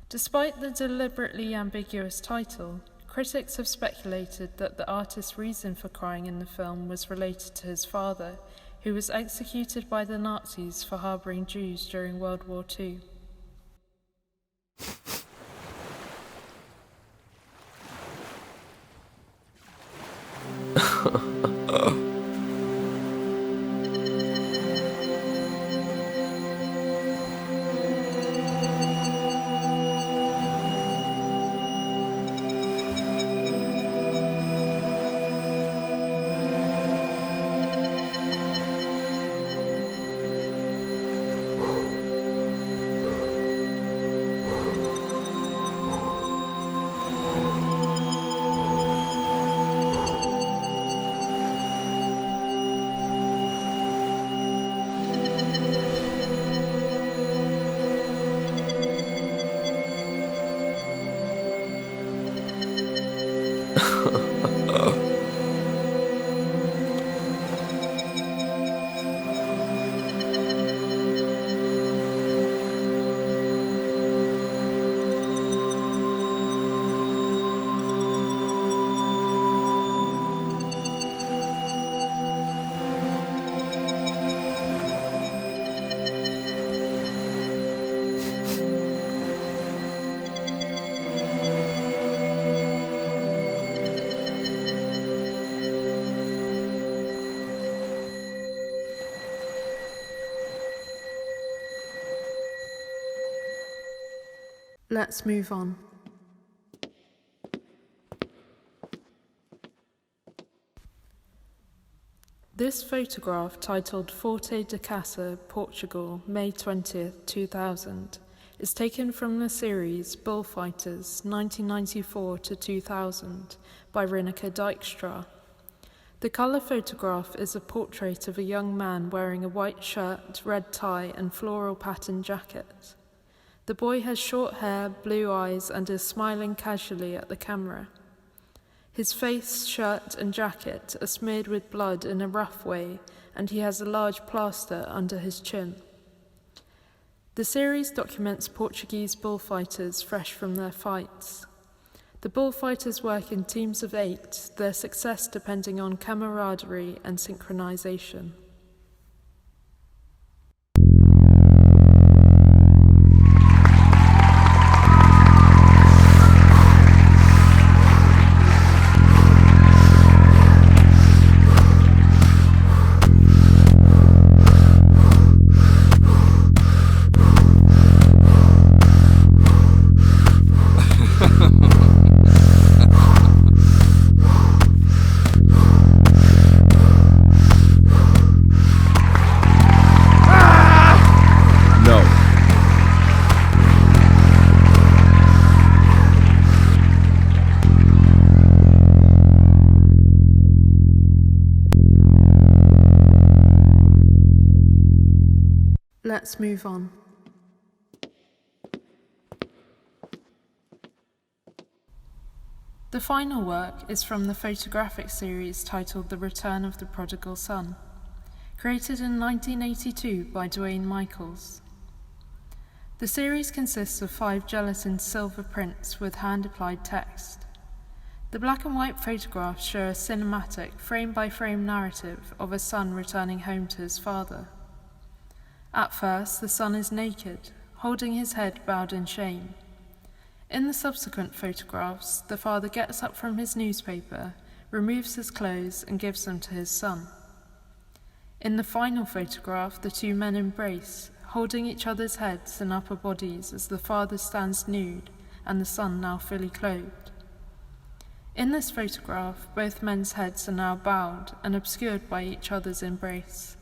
Despite the deliberately ambiguous title, critics have speculated that the artist's reason for crying in the film was related to his father, who was executed by the Nazis for harbouring Jews during World War II. Let's move on. This photograph, titled Forte de Casa, Portugal, May 20th, 2000, is taken from the series Bullfighters, 1994 to 2000, by Rineke Dijkstra. The colour photograph is a portrait of a young man wearing a white shirt, red tie and floral patterned jacket. The boy has short hair, blue eyes and is smiling casually at the camera. His face, shirt and jacket are smeared with blood in a rough way, and he has a large plaster under his chin. The series documents Portuguese bullfighters fresh from their fights. The bullfighters work in teams of 8, their success depending on camaraderie and synchronization. Let's move on. The final work is from the photographic series titled The Return of the Prodigal Son, created in 1982 by Dwayne Michaels. The series consists of 5 gelatin silver prints with hand-applied text. The black and white photographs show a cinematic, frame-by-frame narrative of a son returning home to his father. At first, the son is naked, holding his head bowed in shame. In the subsequent photographs, the father gets up from his newspaper, removes his clothes, and gives them to his son. In the final photograph, the 2 men embrace, holding each other's heads and upper bodies as the father stands nude and the son now fully clothed. In this photograph, both men's heads are now bowed and obscured by each other's embrace.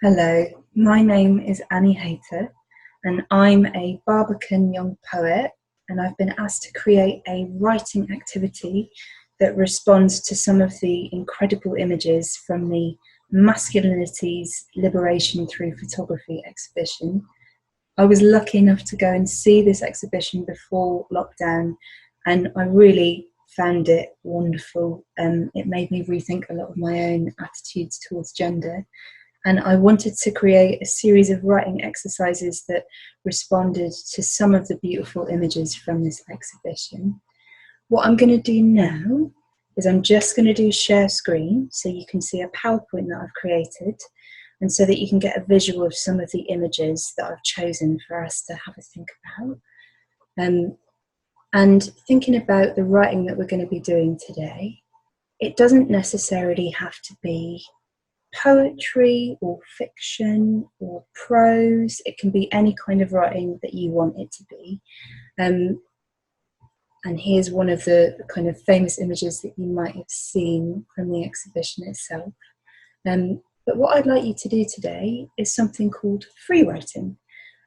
Hello, my name is Annie Hayter and I'm a Barbican young poet, and I've been asked to create a writing activity that responds to some of the incredible images from the Masculinities Liberation Through Photography exhibition. I was lucky enough to go and see this exhibition before lockdown, and I really found it wonderful. It made me rethink a lot of my own attitudes towards gender. And I wanted to create a series of writing exercises that responded to some of the beautiful images from this exhibition. What I'm going to do now is I'm just going to do share screen so you can see a PowerPoint that I've created, and so that you can get a visual of some of the images that I've chosen for us to have a think about. And thinking about the writing that we're going to be doing today, it doesn't necessarily have to be poetry or fiction or prose. It can be any kind of writing that you want it to be. And here's one of the kind of famous images that you might have seen from the exhibition itself. But what I'd like you to do today is something called free writing.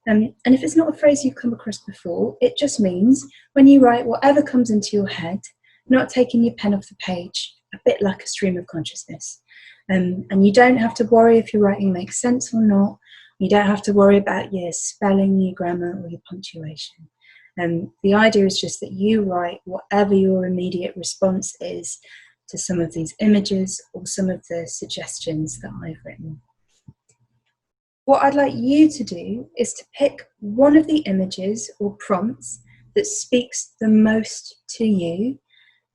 And if it's not a phrase you've come across before, it just means when you write whatever comes into your head, not taking your pen off the page, a bit like a stream of consciousness. And you don't have to worry if your writing makes sense or not. You don't have to worry about your spelling, your grammar, or your punctuation. The idea is just that you write whatever your immediate response is to some of these images or some of the suggestions that I've written. What I'd like you to do is to pick one of the images or prompts that speaks the most to you,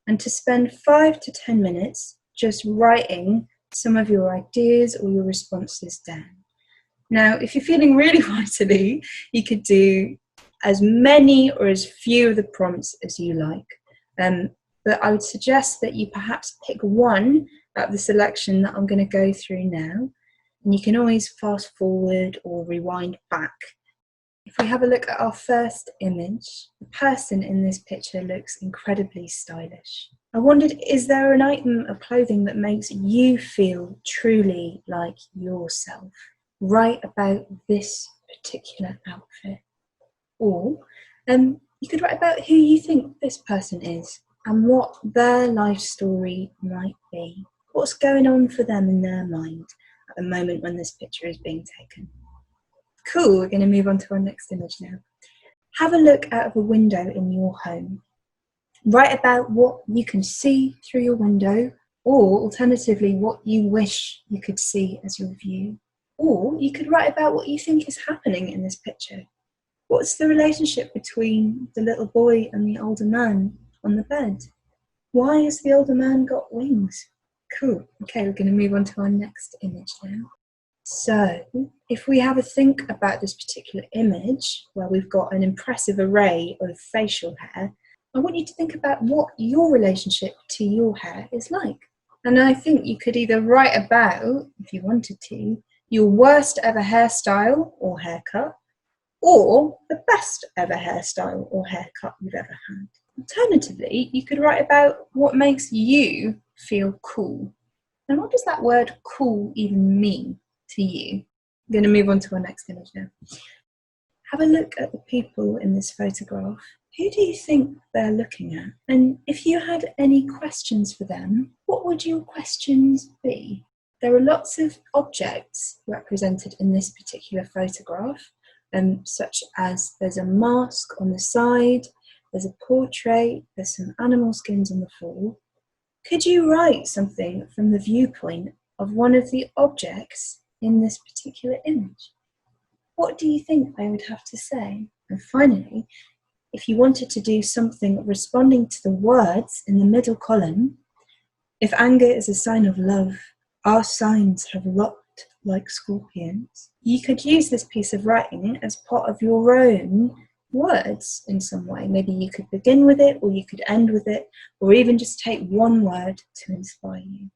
and to spend 5 to 10 minutes just writing some of your ideas or your responses down. Now, if you're feeling really writerly, you could do as many or as few of the prompts as you like. But I would suggest that you perhaps pick one out of the selection that I'm going to go through now. And you can always fast forward or rewind back. If we have a look at our first image, the person in this picture looks incredibly stylish. I wondered, is there an item of clothing that makes you feel truly like yourself? Write about this particular outfit. Or you could write about who you think this person is and what their life story might be. What's going on for them in their mind at the moment when this picture is being taken. Cool, we're going to move on to our next image now. Have a look out of a window in your home. Write about what you can see through your window, or alternatively, what you wish you could see as your view. Or you could write about what you think is happening in this picture. What's the relationship between the little boy and the older man on the bed? Why has the older man got wings? Cool. Okay, we're going to move on to our next image now. So, if we have a think about this particular image, where we've got an impressive array of facial hair, I want you to think about what your relationship to your hair is like. And I think you could either write about, if you wanted to, your worst ever hairstyle or haircut, or the best ever hairstyle or haircut you've ever had. Alternatively, you could write about what makes you feel cool. And what does that word cool even mean to you? I'm going to move on to our next image now. Have a look at the people in this photograph. Who do you think they're looking at? And if you had any questions for them, what would your questions be? There are lots of objects represented in this particular photograph, such as there's a mask on the side, there's a portrait, there's some animal skins on the floor. Could you write something from the viewpoint of one of the objects in this particular image? What do you think they would have to say? And finally, if you wanted to do something responding to the words in the middle column, if anger is a sign of love, our signs have locked like scorpions, you could use this piece of writing as part of your own words in some way. Maybe you could begin with it, or you could end with it, or even just take one word to inspire you.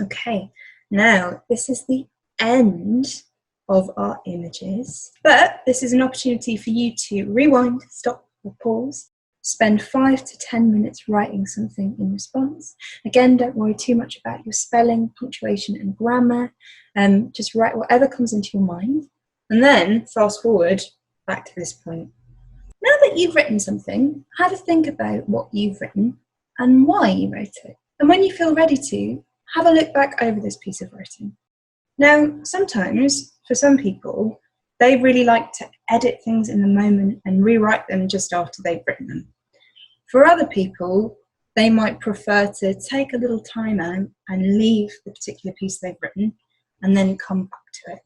Okay, now this is the end of our images, but this is an opportunity for you to rewind, stop, or pause. Spend 5 to 10 minutes writing something in response. Again, don't worry too much about your spelling, punctuation, and grammar. Just write whatever comes into your mind, and then fast forward back to this point. Now that you've written something, have a think about what you've written and why you wrote it. And when you feel ready to, have a look back over this piece of writing. Now, sometimes, for some people, they really like to edit things in the moment and rewrite them just after they've written them. For other people, they might prefer to take a little time out and leave the particular piece they've written and then come back to it.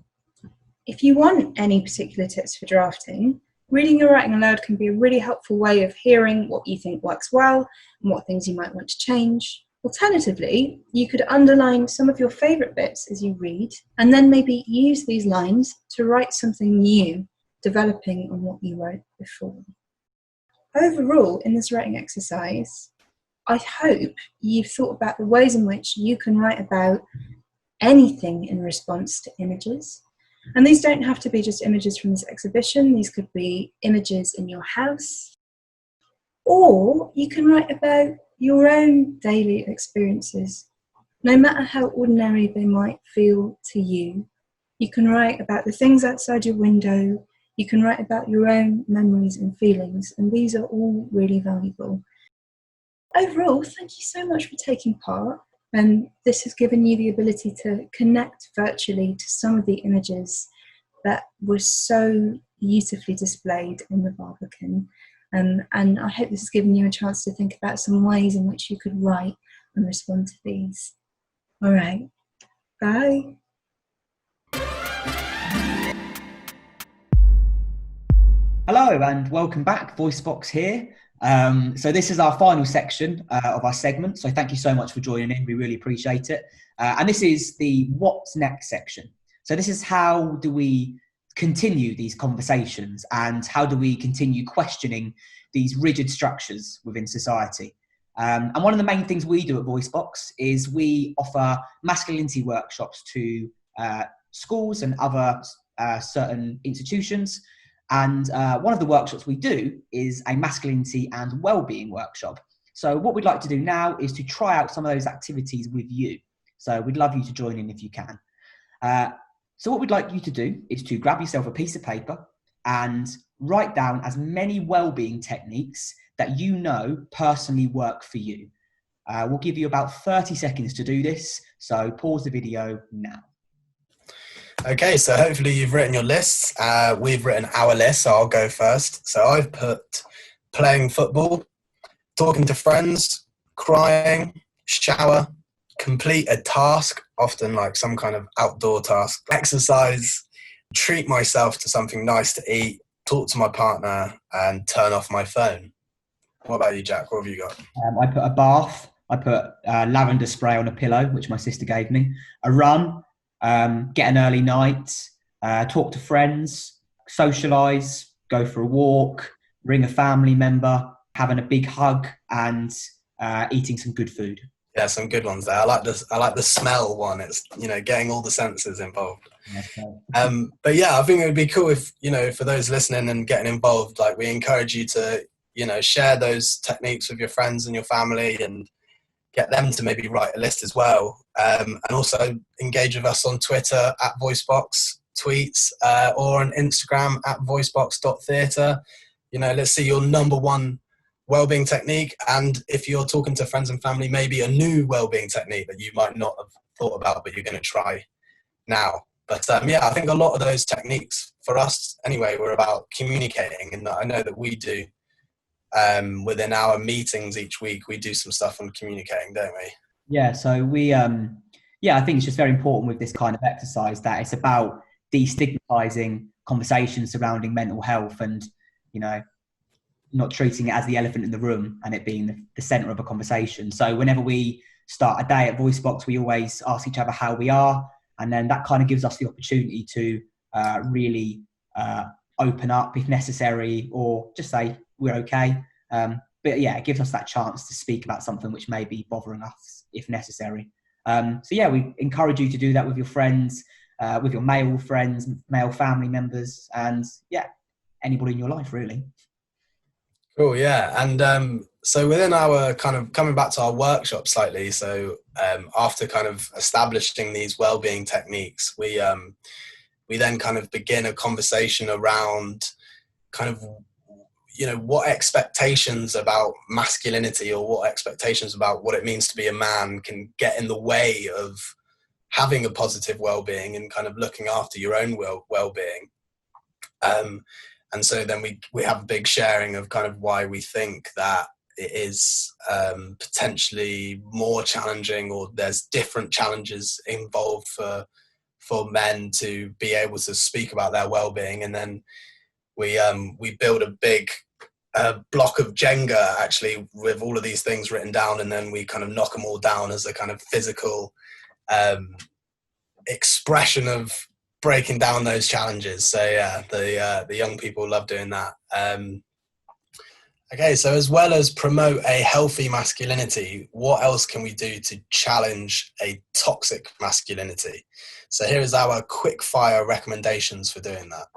If you want any particular tips for drafting, reading your writing aloud can be a really helpful way of hearing what you think works well and what things you might want to change. Alternatively, you could underline some of your favourite bits as you read, and then maybe use these lines to write something new, developing on what you wrote before. Overall, in this writing exercise, I hope you've thought about the ways in which you can write about anything in response to images. And these don't have to be just images from this exhibition. These could be images in your house. Or you can write about your own daily experiences, no matter how ordinary they might feel to you. You can write about the things outside your window. You can write about your own memories and feelings, and these are all really valuable. Overall, thank you so much for taking part. And this has given you the ability to connect virtually to some of the images that were so beautifully displayed in the Barbican. And I hope this has given you a chance to think about some ways in which you could write and respond to these. All right, bye. Hello and welcome back, Voicebox here. So this is our final section of our segment, so thank you so much for joining in, we really appreciate it. And this is the What's Next section. So this is how do we continue these conversations and how do we continue questioning these rigid structures within society. And one of the main things we do at Voicebox is we offer masculinity workshops to schools and other certain institutions. And one of the workshops we do is a masculinity and well-being workshop. So what we'd like to do now is to try out some of those activities with you. So we'd love you to join in if you can. So what we'd like you to do is to grab yourself a piece of paper and write down as many well-being techniques that you know personally work for you. We'll give you about 30 seconds to do this. So pause the video now. Okay, so hopefully you've written your lists. We've written our list, so I'll go first. So I've put playing football, talking to friends, crying, shower, complete a task, often like some kind of outdoor task, exercise, treat myself to something nice to eat, talk to my partner, and turn off my phone. What about you, Jack? What have you got? I put a bath. I put lavender spray on a pillow, which my sister gave me. A run. Get an early night, talk to friends, socialise, go for a walk, ring a family member, having a big hug, and eating some good food. Yeah, some good ones there. I like the smell one. It's, you know, getting all the senses involved. But yeah, I think it would be cool if, you know, for those listening and getting involved, like, we encourage you to, you know, share those techniques with your friends and your family and get them to maybe write a list as well. And also engage with us on Twitter at Voicebox tweets, or on Instagram at voicebox.theatre. You know, let's see your number one wellbeing technique. And if you're talking to friends and family, maybe a new wellbeing technique that you might not have thought about, but you're going to try now. But yeah, I think a lot of those techniques for us anyway were about communicating, and I know that we do. Within our meetings each week, we do some stuff on communicating, don't we? Yeah, so we, I think it's just very important with this kind of exercise that it's about destigmatizing conversations surrounding mental health and, you know, not treating it as the elephant in the room and it being the center of a conversation. So whenever we start a day at Voicebox, we always ask each other how we are, and then that kind of gives us the opportunity to really open up if necessary, or just say we're okay. But yeah, it gives us that chance to speak about something which may be bothering us if necessary. So yeah, we encourage you to do that with your friends, with your male friends, male family members, and yeah, anybody in your life really. Cool, yeah. And so within our kind of coming back to our workshop slightly, so after kind of establishing these well-being techniques, we then kind of begin a conversation around kind of, you know, what expectations about masculinity or what expectations about what it means to be a man can get in the way of having a positive well-being and kind of looking after your own well-being. And so then we have a big sharing of kind of why we think that it is potentially more challenging, or there's different challenges involved for men to be able to speak about their well-being. And then we build a big block of Jenga actually with all of these things written down, and then we kind of knock them all down as a kind of physical expression of breaking down those challenges. So yeah, the young people love doing that. Okay, so as well as promote a healthy masculinity, what else can we do to challenge a toxic masculinity? So here is our quick fire recommendations for doing that.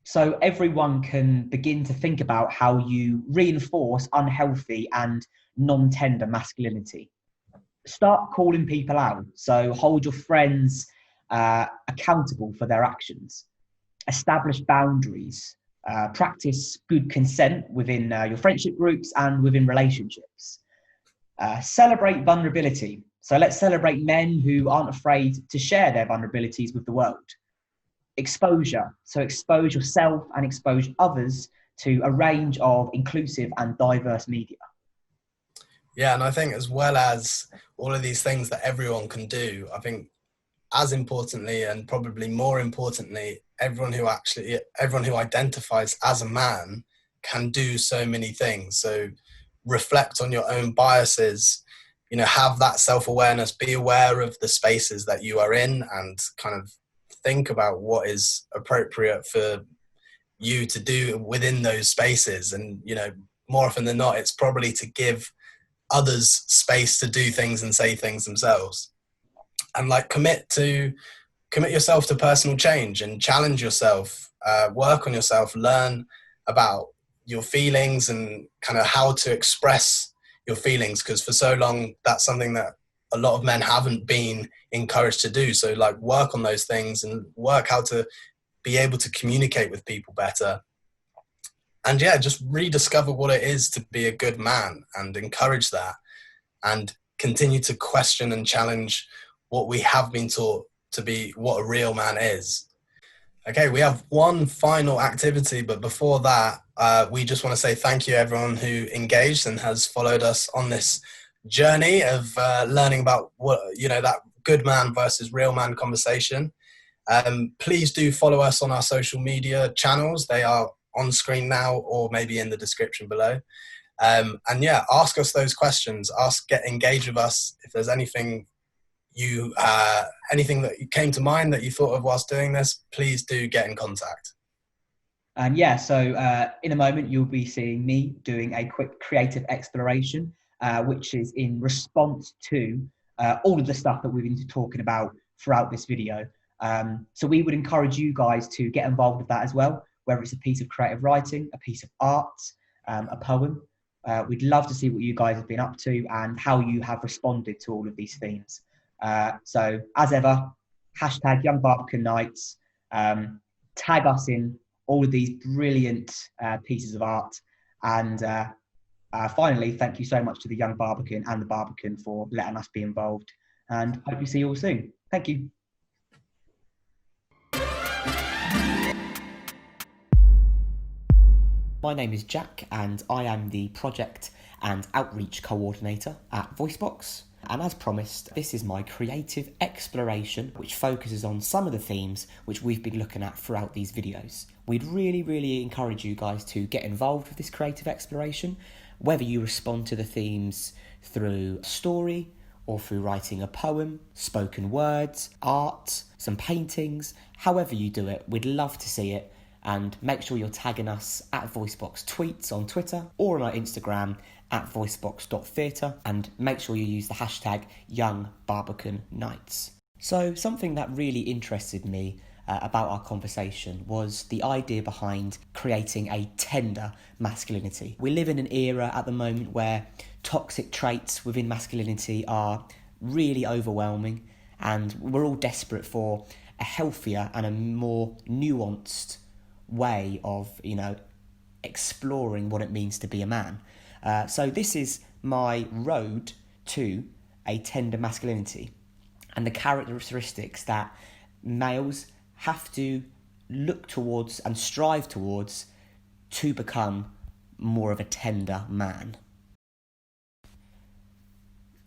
So everyone can begin to think about how you reinforce unhealthy and non-tender masculinity. Start calling people out. So hold your friends accountable for their actions. Establish boundaries. Practice good consent within your friendship groups and within relationships. Celebrate vulnerability. So let's celebrate men who aren't afraid to share their vulnerabilities with the world. Exposure. So expose yourself and expose others to a range of inclusive and diverse media. Yeah, and I think as well as all of these things that everyone can do, I think as importantly and probably more importantly, everyone who identifies as a man can do so many things. So reflect on your own biases, have that self-awareness, be aware of the spaces that you are in and kind of think about what is appropriate for you to do within those spaces. And, more often than not, it's probably to give others space to do things and say things themselves. And commit yourself to personal change and challenge yourself, work on yourself, learn about your feelings and kind of how to express your feelings, because for so long that's something that a lot of men haven't been encouraged to do. So work on those things and work how to be able to communicate with people better. And just rediscover what it is to be a good man and encourage that and continue to question and challenge what we have been taught to be what a real man is. Okay, we have one final activity, but before that, we just want to say thank you everyone who engaged and has followed us on this journey of learning about what, that good man versus real man conversation. Please do follow us on our social media channels. They are on screen now or maybe in the description below. Ask us those questions. Get engaged with us. If there's anything that came to mind that you thought of whilst doing this, please do get in contact. And so in a moment you'll be seeing me doing a quick creative exploration, which is in response to all of the stuff that we've been talking about throughout this video. So we would encourage you guys to get involved with that as well, whether it's a piece of creative writing, a piece of art, a poem. We'd love to see what you guys have been up to and how you have responded to all of these themes. So as ever, hashtag Young Barbican Nights, tag us in all of these brilliant pieces of art. And finally, thank you so much to the Young Barbican and the Barbican for letting us be involved, and hope you see you all soon. Thank you. My name is Jack and I am the project and outreach coordinator at Voicebox. And as promised, this is my creative exploration, which focuses on some of the themes which we've been looking at throughout these videos. We'd really encourage you guys to get involved with this creative exploration, whether you respond to the themes through story or through writing a poem, spoken words, art, some paintings, however you do it, we'd love to see it. And make sure you're tagging us at Voicebox Tweets on Twitter or on our Instagram at voicebox.theatre, and make sure you use the hashtag Young Barbican Nights. So something that really interested me about our conversation was the idea behind creating a tender masculinity. We live in an era at the moment where toxic traits within masculinity are really overwhelming, and we're all desperate for a healthier and a more nuanced way of, exploring what it means to be a man. So this is my road to a tender masculinity and the characteristics that males have to look towards and strive towards to become more of a tender man.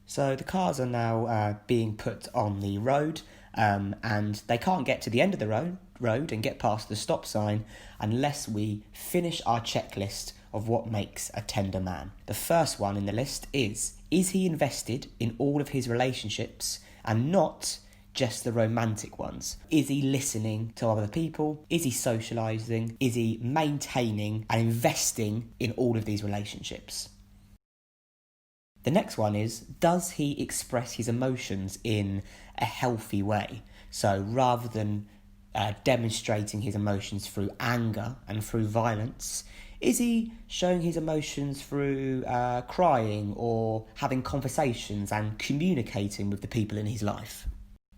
So the cars are now being put on the road, and they can't get to the end of the road and get past the stop sign unless we finish our checklist of what makes a tender man. The first one in the list is he invested in all of his relationships and not just the romantic ones? Is he listening to other people? Is he socialising? Is he maintaining and investing in all of these relationships? The next one is, does he express his emotions in a healthy way? So rather than demonstrating his emotions through anger and through violence, is he showing his emotions through crying or having conversations and communicating with the people in his life?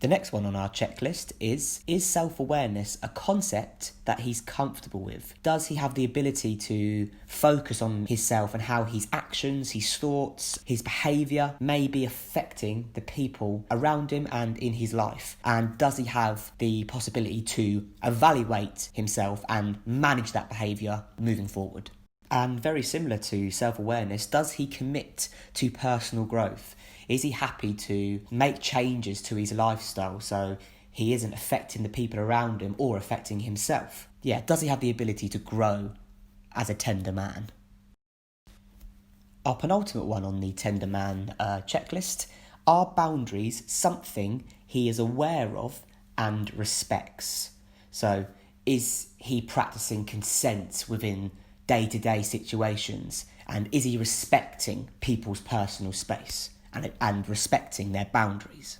The next one on our checklist is self-awareness a concept that he's comfortable with? Does he have the ability to focus on himself and how his actions, his thoughts, his behaviour may be affecting the people around him and in his life? And does he have the possibility to evaluate himself and manage that behaviour moving forward? And very similar to self-awareness, does he commit to personal growth? Is he happy to make changes to his lifestyle so he isn't affecting the people around him or affecting himself? Yeah, does he have the ability to grow as a tender man? Our penultimate one on the tender man checklist, are boundaries something he is aware of and respects? So is he practicing consent within day-to-day situations, and is he respecting people's personal space and respecting their boundaries?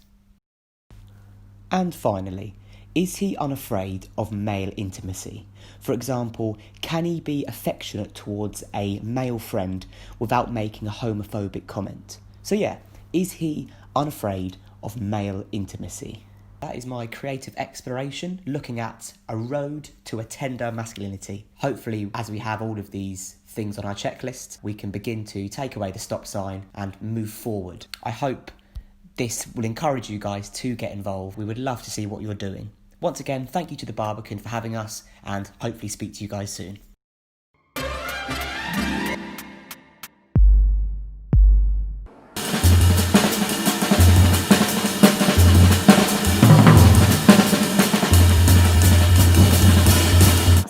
And finally, is he unafraid of male intimacy? For example, can he be affectionate towards a male friend without making a homophobic comment? So yeah, is he unafraid of male intimacy? That is my creative exploration, looking at a road to a tender masculinity. Hopefully, as we have all of these things on our checklist, we can begin to take away the stop sign and move forward. I hope this will encourage you guys to get involved. We would love to see what you're doing. Once again, thank you to the Barbican for having us, and hopefully speak to you guys soon.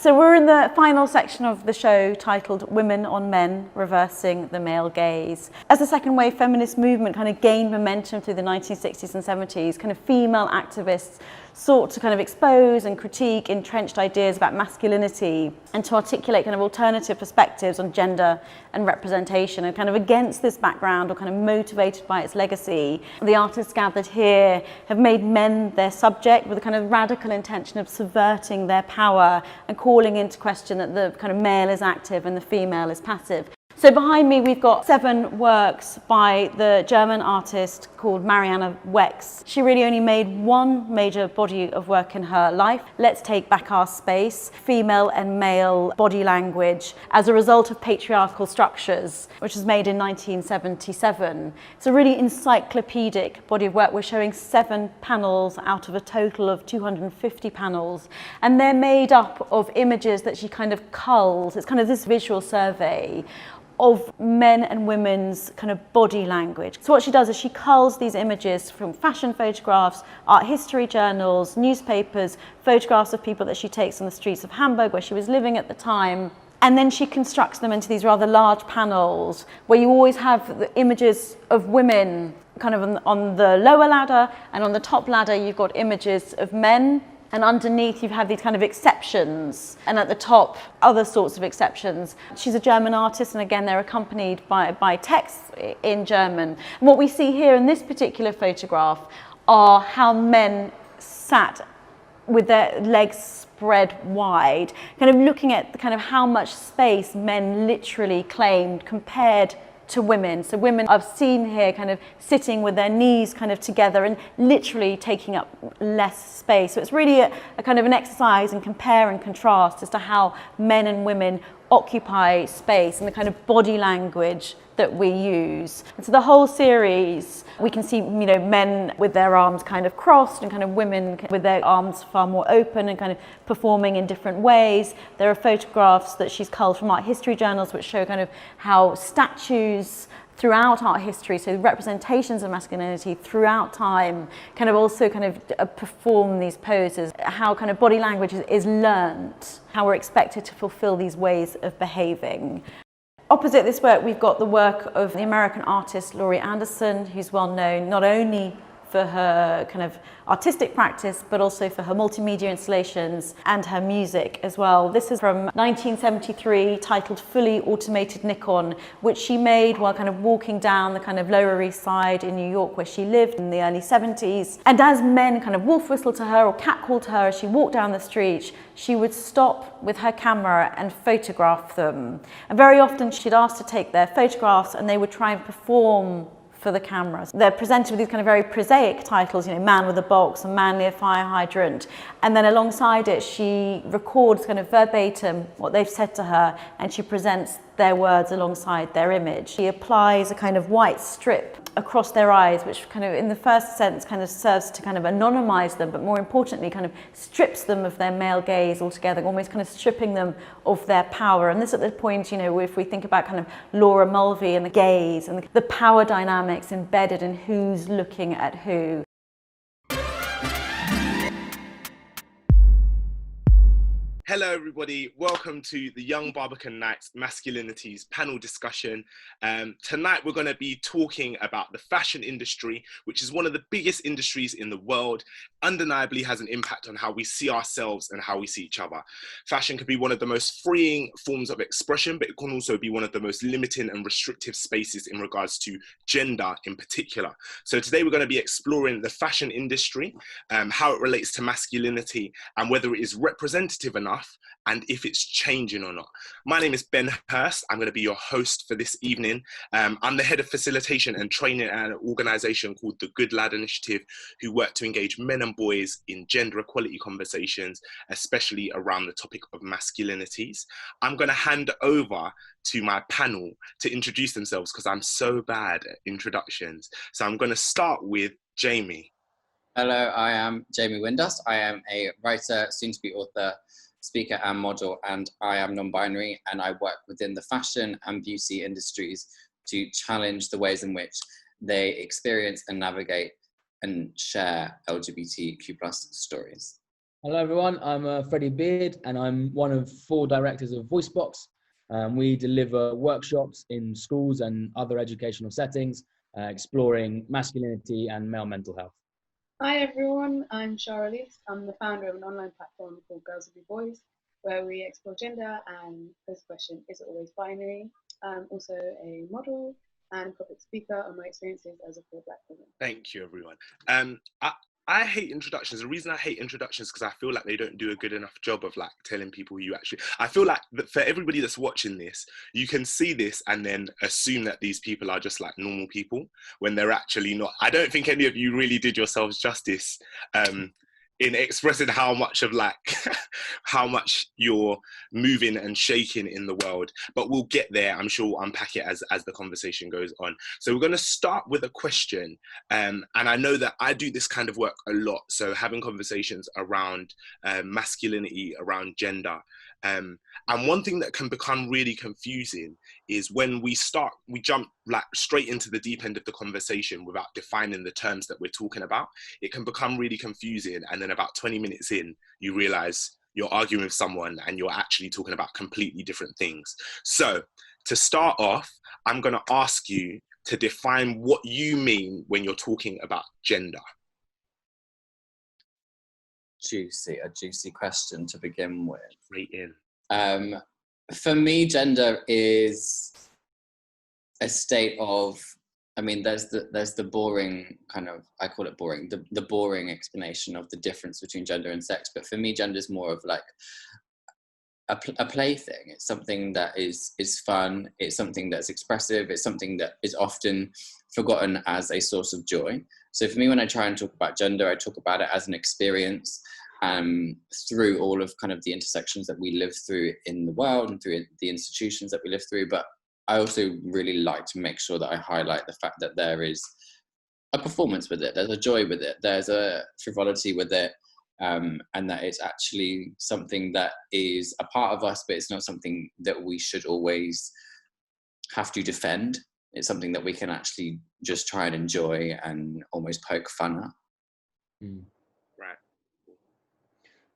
So we're in the final section of the show titled Women on Men, Reversing the Male Gaze. As the second wave feminist movement kind of gained momentum through the 1960s and 70s, kind of female activists sought to kind of expose and critique entrenched ideas about masculinity and to articulate kind of alternative perspectives on gender and representation. And kind of against this background, or kind of motivated by its legacy, the artists gathered here have made men their subject with a kind of radical intention of subverting their power and calling into question that the kind of male is active and the female is passive. So behind me we've got 7 works by the German artist called Marianna Wex. She really only made one major body of work in her life, Let's Take Back Our Space, Female and Male Body Language as a result of patriarchal structures, which was made in 1977. It's a really encyclopedic body of work. We're showing 7 panels out of a total of 250 panels, and they're made up of images that she kind of culls. It's kind of this visual survey of men and women's kind of body language. So what she does is she culls these images from fashion photographs, art history journals, newspapers, photographs of people that she takes on the streets of Hamburg where she was living at the time, and then she constructs them into these rather large panels where you always have the images of women kind of on the lower ladder, and on the top ladder you've got images of men, and underneath you have these kind of exceptions, and at the top other sorts of exceptions. She's a German artist, and again they're accompanied by text in German. And what we see here in this particular photograph are how men sat with their legs spread wide, kind of looking at the kind of how much space men literally claimed compared to women. So women I've seen here kind of sitting with their knees kind of together and literally taking up less space. So it's really a kind of an exercise in compare and contrast as to how men and women occupy space and the kind of body language that we use. And so the whole series, we can see, you know, men with their arms kind of crossed and kind of women with their arms far more open and kind of performing in different ways. There are photographs that she's culled from art history journals which show kind of how statues throughout art history, so representations of masculinity throughout time, kind of also kind of perform these poses, how kind of body language is learnt, how we're expected to fulfill these ways of behaving. Opposite this work, we've got the work of the American artist Laurie Anderson, who's well known not only for her kind of artistic practice, but also for her multimedia installations and her music as well. This is from 1973, titled Fully Automated Nikon, which she made while kind of walking down the kind of Lower East Side in New York, where she lived in the early 70s. And as men kind of wolf whistled to her or catcalled to her as she walked down the street, she would stop with her camera and photograph them. And very often she'd ask to take their photographs, and they would try and perform for for the cameras. They're presented with these kind of very prosaic titles, you know, man with a box and man near fire hydrant. And then alongside it, she records kind of verbatim what they've said to her, and she presents their words alongside their image. She applies a kind of white strip across their eyes, which kind of in the first sense kind of serves to kind of anonymize them, but more importantly kind of strips them of their male gaze altogether, almost kind of stripping them of their power. And this at the point, you know, if we think about kind of Laura Mulvey and the gaze and the power dynamics embedded in who's looking at who. Hello everybody, welcome to the Young Barbican Nights Masculinities panel discussion. Tonight we're going to be talking about the fashion industry, which is one of the biggest industries in the world, undeniably has an impact on how we see ourselves and how we see each other. Fashion can be one of the most freeing forms of expression, but it can also be one of the most limiting and restrictive spaces in regards to gender in particular. So today we're going to be exploring the fashion industry, how it relates to masculinity, and whether it is representative enough and if it's changing or not. My name is Ben Hurst. I'm going to be your host for this evening. I'm the head of facilitation and training at an organisation called the Good Lad Initiative, who work to engage men and boys in gender equality conversations, especially around the topic of masculinities. I'm going to hand over to my panel to introduce themselves because I'm so bad at introductions. So I'm going to start with Jamie. Hello, I am Jamie Windust. I am a writer, soon-to-be author, speaker and model, and I am non-binary, and I work within the fashion and beauty industries to challenge the ways in which they experience and navigate and share LGBTQ+ stories. Hello everyone, I'm Fredi Beard, and I'm one of 4 directors of Voicebox. We deliver workshops in schools and other educational settings, exploring masculinity and male mental health. Hi everyone, I'm Char Ellesse. I'm the founder of an online platform called Girls Will Be Boys, where we explore gender and this question, is it always binary? I'm also a model and public speaker on my experiences as a queer Black woman. Thank you, everyone. I hate introductions. The reason I hate introductions is because I feel like they don't do a good enough job of like telling people who you actually. I feel like that for everybody that's watching this, you can see this and then assume that these people are just like normal people when they're actually not. I don't think any of you really did yourselves justice in expressing how much of like how much you're moving and shaking in the world, but we'll get there. I'm sure we'll unpack it as the conversation goes on. So we're going to start with a question, and I know that I do this kind of work a lot, so having conversations around masculinity, around gender, and one thing that can become really confusing is when we jump like straight into the deep end of the conversation without defining the terms that we're talking about. It can become really confusing, and then about 20 minutes in, you realize you're arguing with someone and you're actually talking about completely different things. So to start off, I'm going to ask you to define what you mean when you're talking about gender. A juicy question to begin with. Right in. For me, gender is a state of, I mean, there's the boring kind of, I call it boring, the boring explanation of the difference between gender and sex. But for me, gender is more of like a plaything. It's something that is fun. It's something that's expressive. It's something that is often forgotten as a source of joy. So for me, when I try and talk about gender, I talk about it as an experience through all of kind of the intersections that we live through in the world and through the institutions that we live through. But I also really like to make sure that I highlight the fact that there is a performance with it, there's a joy with it, there's a frivolity with it, and that it's actually something that is a part of us, but it's not something that we should always have to defend. It's something that we can actually just try and enjoy and almost poke fun at. Right.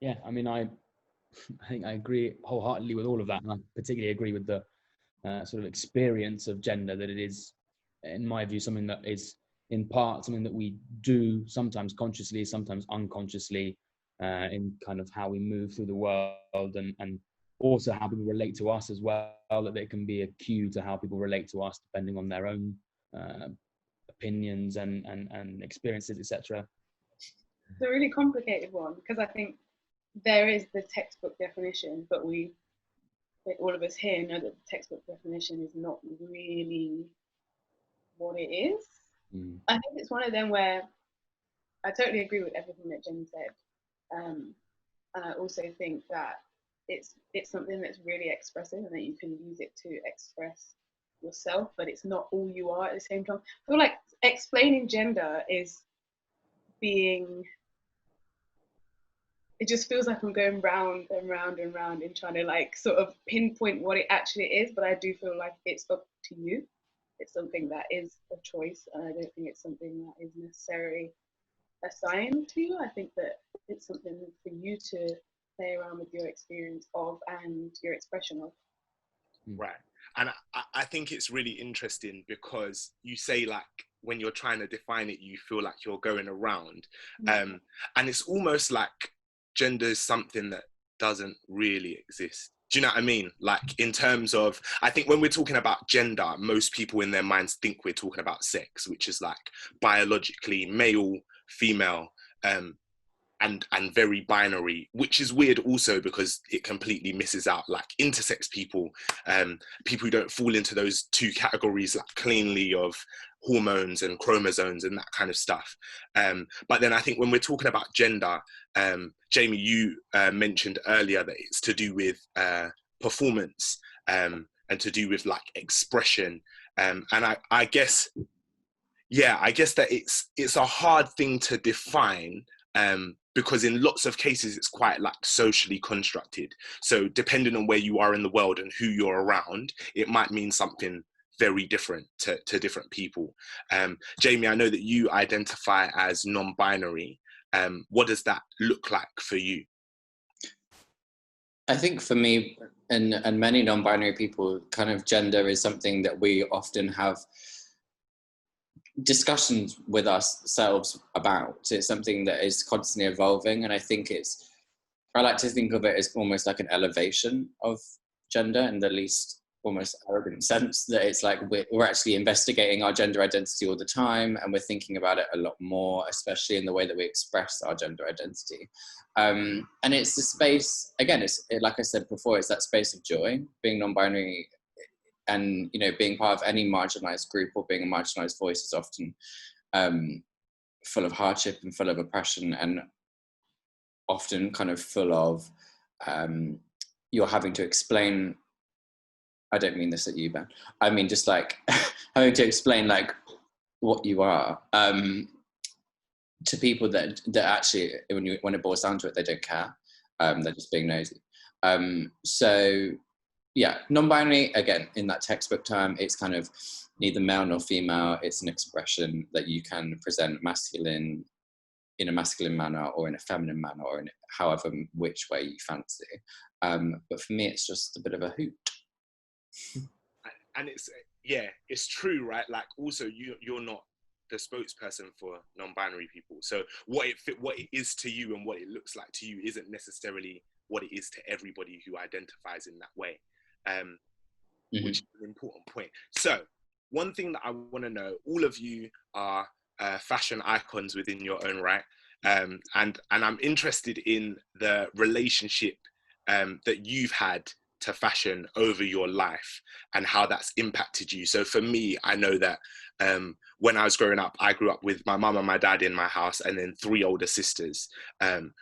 Yeah, I mean, I think I agree wholeheartedly with all of that, and I particularly agree with the sort of experience of gender, that it is, in my view, something that is in part something that we do sometimes consciously, sometimes unconsciously, in kind of how we move through the world, and also how people relate to us as well, that it can be a cue to how people relate to us depending on their own opinions and experiences, etc. It's a really complicated one because I think there is the textbook definition, but all of us here know that the textbook definition is not really what it is. I think it's one of them where I totally agree with everything that Jen said, and I also think that it's something that's really expressive and that you can use it to express yourself, but it's not all you are at the same time. I feel like explaining gender is being, it just feels like I'm going round and round and round and trying to like sort of pinpoint what it actually is, but I do feel like it's up to you. It's something that is a choice, and I don't think it's something that is necessarily assigned to you. I think that it's something for you to play around with your experience of and your expression of. Right. And I think it's really interesting because you say like when you're trying to define it, you feel like you're going around. And it's almost like gender is something that doesn't really exist. Do you know what I mean? Like in terms of, I think when we're talking about gender, most people in their minds think we're talking about sex, which is like biologically male, female, and very binary, which is weird also because it completely misses out like intersex people, people who don't fall into those two categories like cleanly of hormones and chromosomes and that kind of stuff. But then I think when we're talking about gender, Jamie, you mentioned earlier that it's to do with performance and to do with like expression. And I guess, yeah, I guess that it's a hard thing to define, because in lots of cases it's quite like socially constructed. So depending on where you are in the world and who you're around, it might mean something very different to different people. Jamie, I know that you identify as non-binary. What does that look like for you? I think for me and many non-binary people, kind of gender is something that we often have discussions with ourselves about. It's something that is constantly evolving, and I think I like to think of it as almost like an elevation of gender in the least almost arrogant sense, that it's like we're actually investigating our gender identity all the time, and we're thinking about it a lot more, especially in the way that we express our gender identity. And it's the space, again, like I said before, it's that space of joy. Being non-binary and, you know, being part of any marginalized group or being a marginalized voice is often full of hardship and full of oppression, and often kind of full of you're having to explain. I don't mean this at you, Ben. I mean just like having to explain like what you are to people that actually, when it boils down to it, they don't care. They're just being nosy. So yeah, non-binary, again, in that textbook term, it's kind of neither male nor female. It's an expression that you can present masculine in a masculine manner or in a feminine manner or in however which way you fancy. But for me, it's just a bit of a hoot. And it's true, right? Like also you're not the spokesperson for non-binary people. So what it is to you and what it looks like to you isn't necessarily what it is to everybody who identifies in that way. Which is an important point. So one thing that I want to know, all of you are fashion icons within your own right, and I'm interested in the relationship that you've had to fashion over your life and how that's impacted you. So for me, I know that when I was growing up, I grew up with my mum and my dad in my house and then 3 older sisters.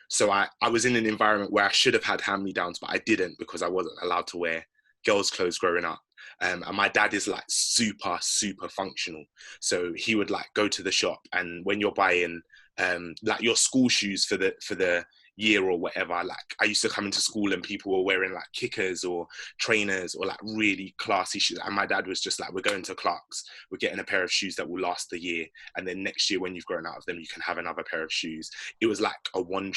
So I was in an environment where I should have had hand-me-downs, but I didn't because I wasn't allowed to wear girls' clothes growing up. And my dad is like super, super functional. So he would like go to the shop, and when you're buying like your school shoes for the year or whatever, like I used to come into school and people were wearing like kickers or trainers or like really classy shoes, and my dad was just like, we're going to Clark's, we're getting a pair of shoes that will last the year, and then next year when you've grown out of them you can have another pair of shoes. It was like a one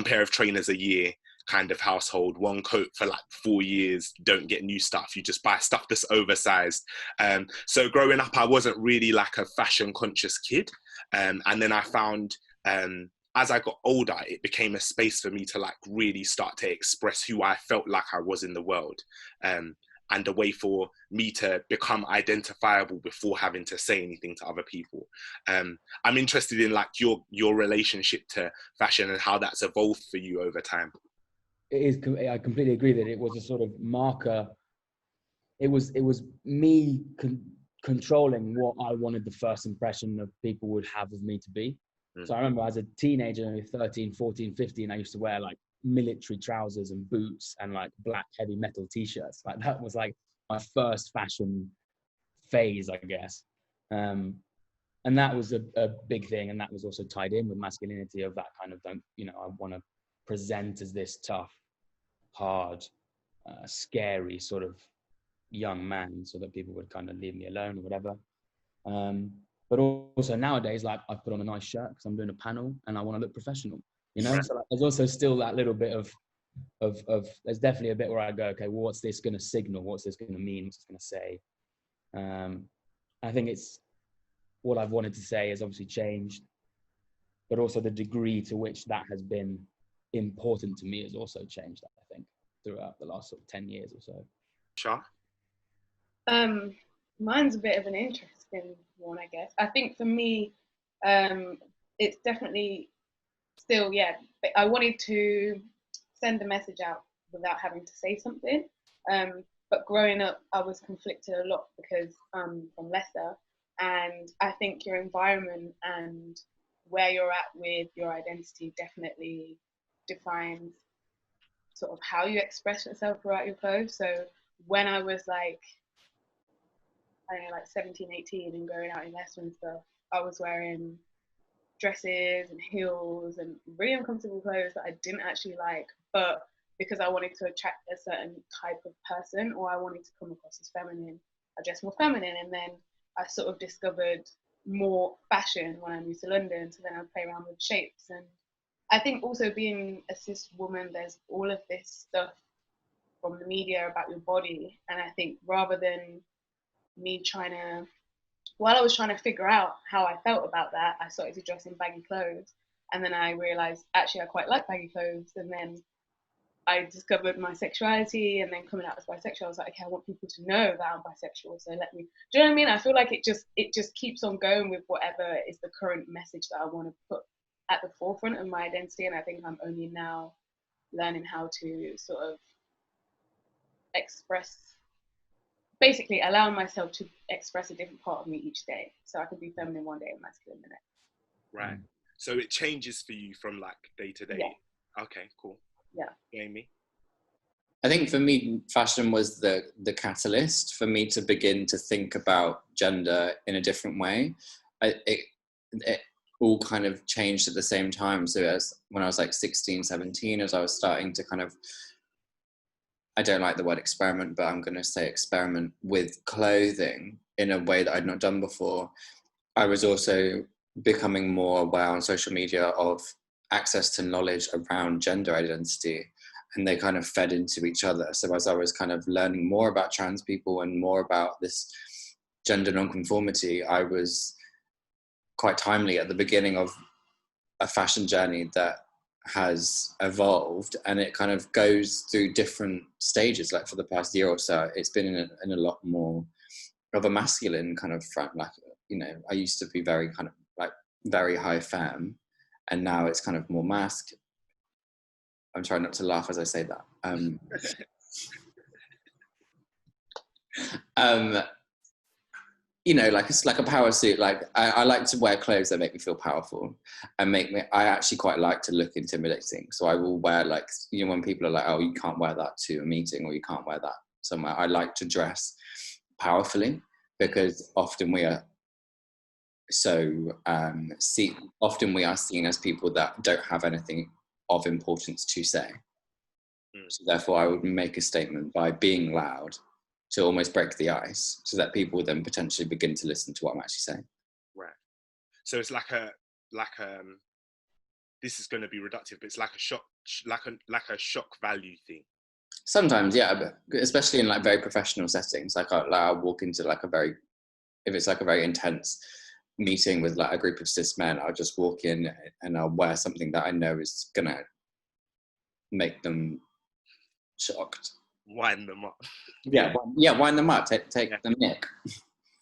pair of trainers a year kind of household, one coat for like 4 years, don't get new stuff, you just buy stuff that's oversized. So growing up I wasn't really like a fashion conscious kid, and then I found as I got older, it became a space for me to like really start to express who I felt like I was in the world, and a way for me to become identifiable before having to say anything to other people. I'm interested in like your relationship to fashion and how that's evolved for you over time. I completely agree that it was a sort of marker. It was me controlling what I wanted the first impression of people would have of me to be. So I remember as a teenager, 13, 14, 15, I used to wear like military trousers and boots and like black heavy metal t-shirts. Like that was like my first fashion phase, I guess. And that was a big thing. And that was also tied in with masculinity, of that kind of, I want to present as this tough, hard, scary sort of young man, so that people would kind of leave me alone or whatever. But also nowadays, like, I've put on a nice shirt because I'm doing a panel and I want to look professional, So like, there's also still that little bit of there's definitely a bit where I go, okay, well, what's this going to signal? What's this going to mean? What's it going to say? I think it's what I've wanted to say has obviously changed, but also the degree to which that has been important to me has also changed, I think, throughout the last sort of 10 years or so. Char? Mine's a bit of an interesting one, I guess. I think for me, it's definitely still, I wanted to send a message out without having to say something. But growing up, I was conflicted a lot because I'm from Leicester, and I think your environment and where you're at with your identity definitely defines sort of how you express yourself throughout your clothes. So when I was like, I don't know, like 17, 18 and going out in Leicester and stuff, I was wearing dresses and heels and really uncomfortable clothes that I didn't actually like, but because I wanted to attract a certain type of person, or I wanted to come across as feminine, I dressed more feminine. And then I sort of discovered more fashion when I moved to London, so then I'd play around with shapes. And I think also being a cis woman, there's all of this stuff from the media about your body, and I think rather than me while I was trying to figure out how I felt about that, I started to dress in baggy clothes, and then I realized actually I quite like baggy clothes. And then I discovered my sexuality, and then coming out as bisexual, I was like, okay, I want people to know that I'm bisexual, so let me, do you know what I mean? I feel like it just keeps on going with whatever is the current message that I want to put at the forefront of my identity. And I think I'm only now learning how to sort of basically allow myself to express a different part of me each day, so I can be feminine one day and masculine the next. Right. So it changes for you from like day to day. Yeah. Okay, cool. Yeah. Amy? I think for me, fashion was the catalyst for me to begin to think about gender in a different way. It all kind of changed at the same time. So as when I was like 16, 17, as I was starting to kind of, I don't like the word experiment, but I'm going to say experiment with clothing in a way that I'd not done before. I was also becoming more aware on social media of access to knowledge around gender identity, and they kind of fed into each other. So as I was kind of learning more about trans people and more about this gender nonconformity, I was quite timely at the beginning of a fashion journey that has evolved, and it kind of goes through different stages. Like for the past year or so, it's been in a lot more of a masculine kind of front. Like, I used to be very kind of like very high femme, and now it's kind of more masked. I'm trying not to laugh as I say that. Like it's like a power suit. Like I like to wear clothes that make me feel powerful and I actually quite like to look intimidating. So I will wear like, when people are like, oh, you can't wear that to a meeting, or you can't wear that somewhere. I like to dress powerfully, because often we are often we are seen as people that don't have anything of importance to say. So therefore I would make a statement by being loud to almost break the ice, so that people would then potentially begin to listen to what I'm actually saying. Right. So it's like this is going to be reductive, but it's like a shock value thing. Sometimes, yeah, but especially in like very professional settings. Like I'll walk into like if it's like a very intense meeting with like a group of cis men, I'll just walk in and I'll wear something that I know is gonna make them shocked. Wind them up. Wind them up. Take the mic.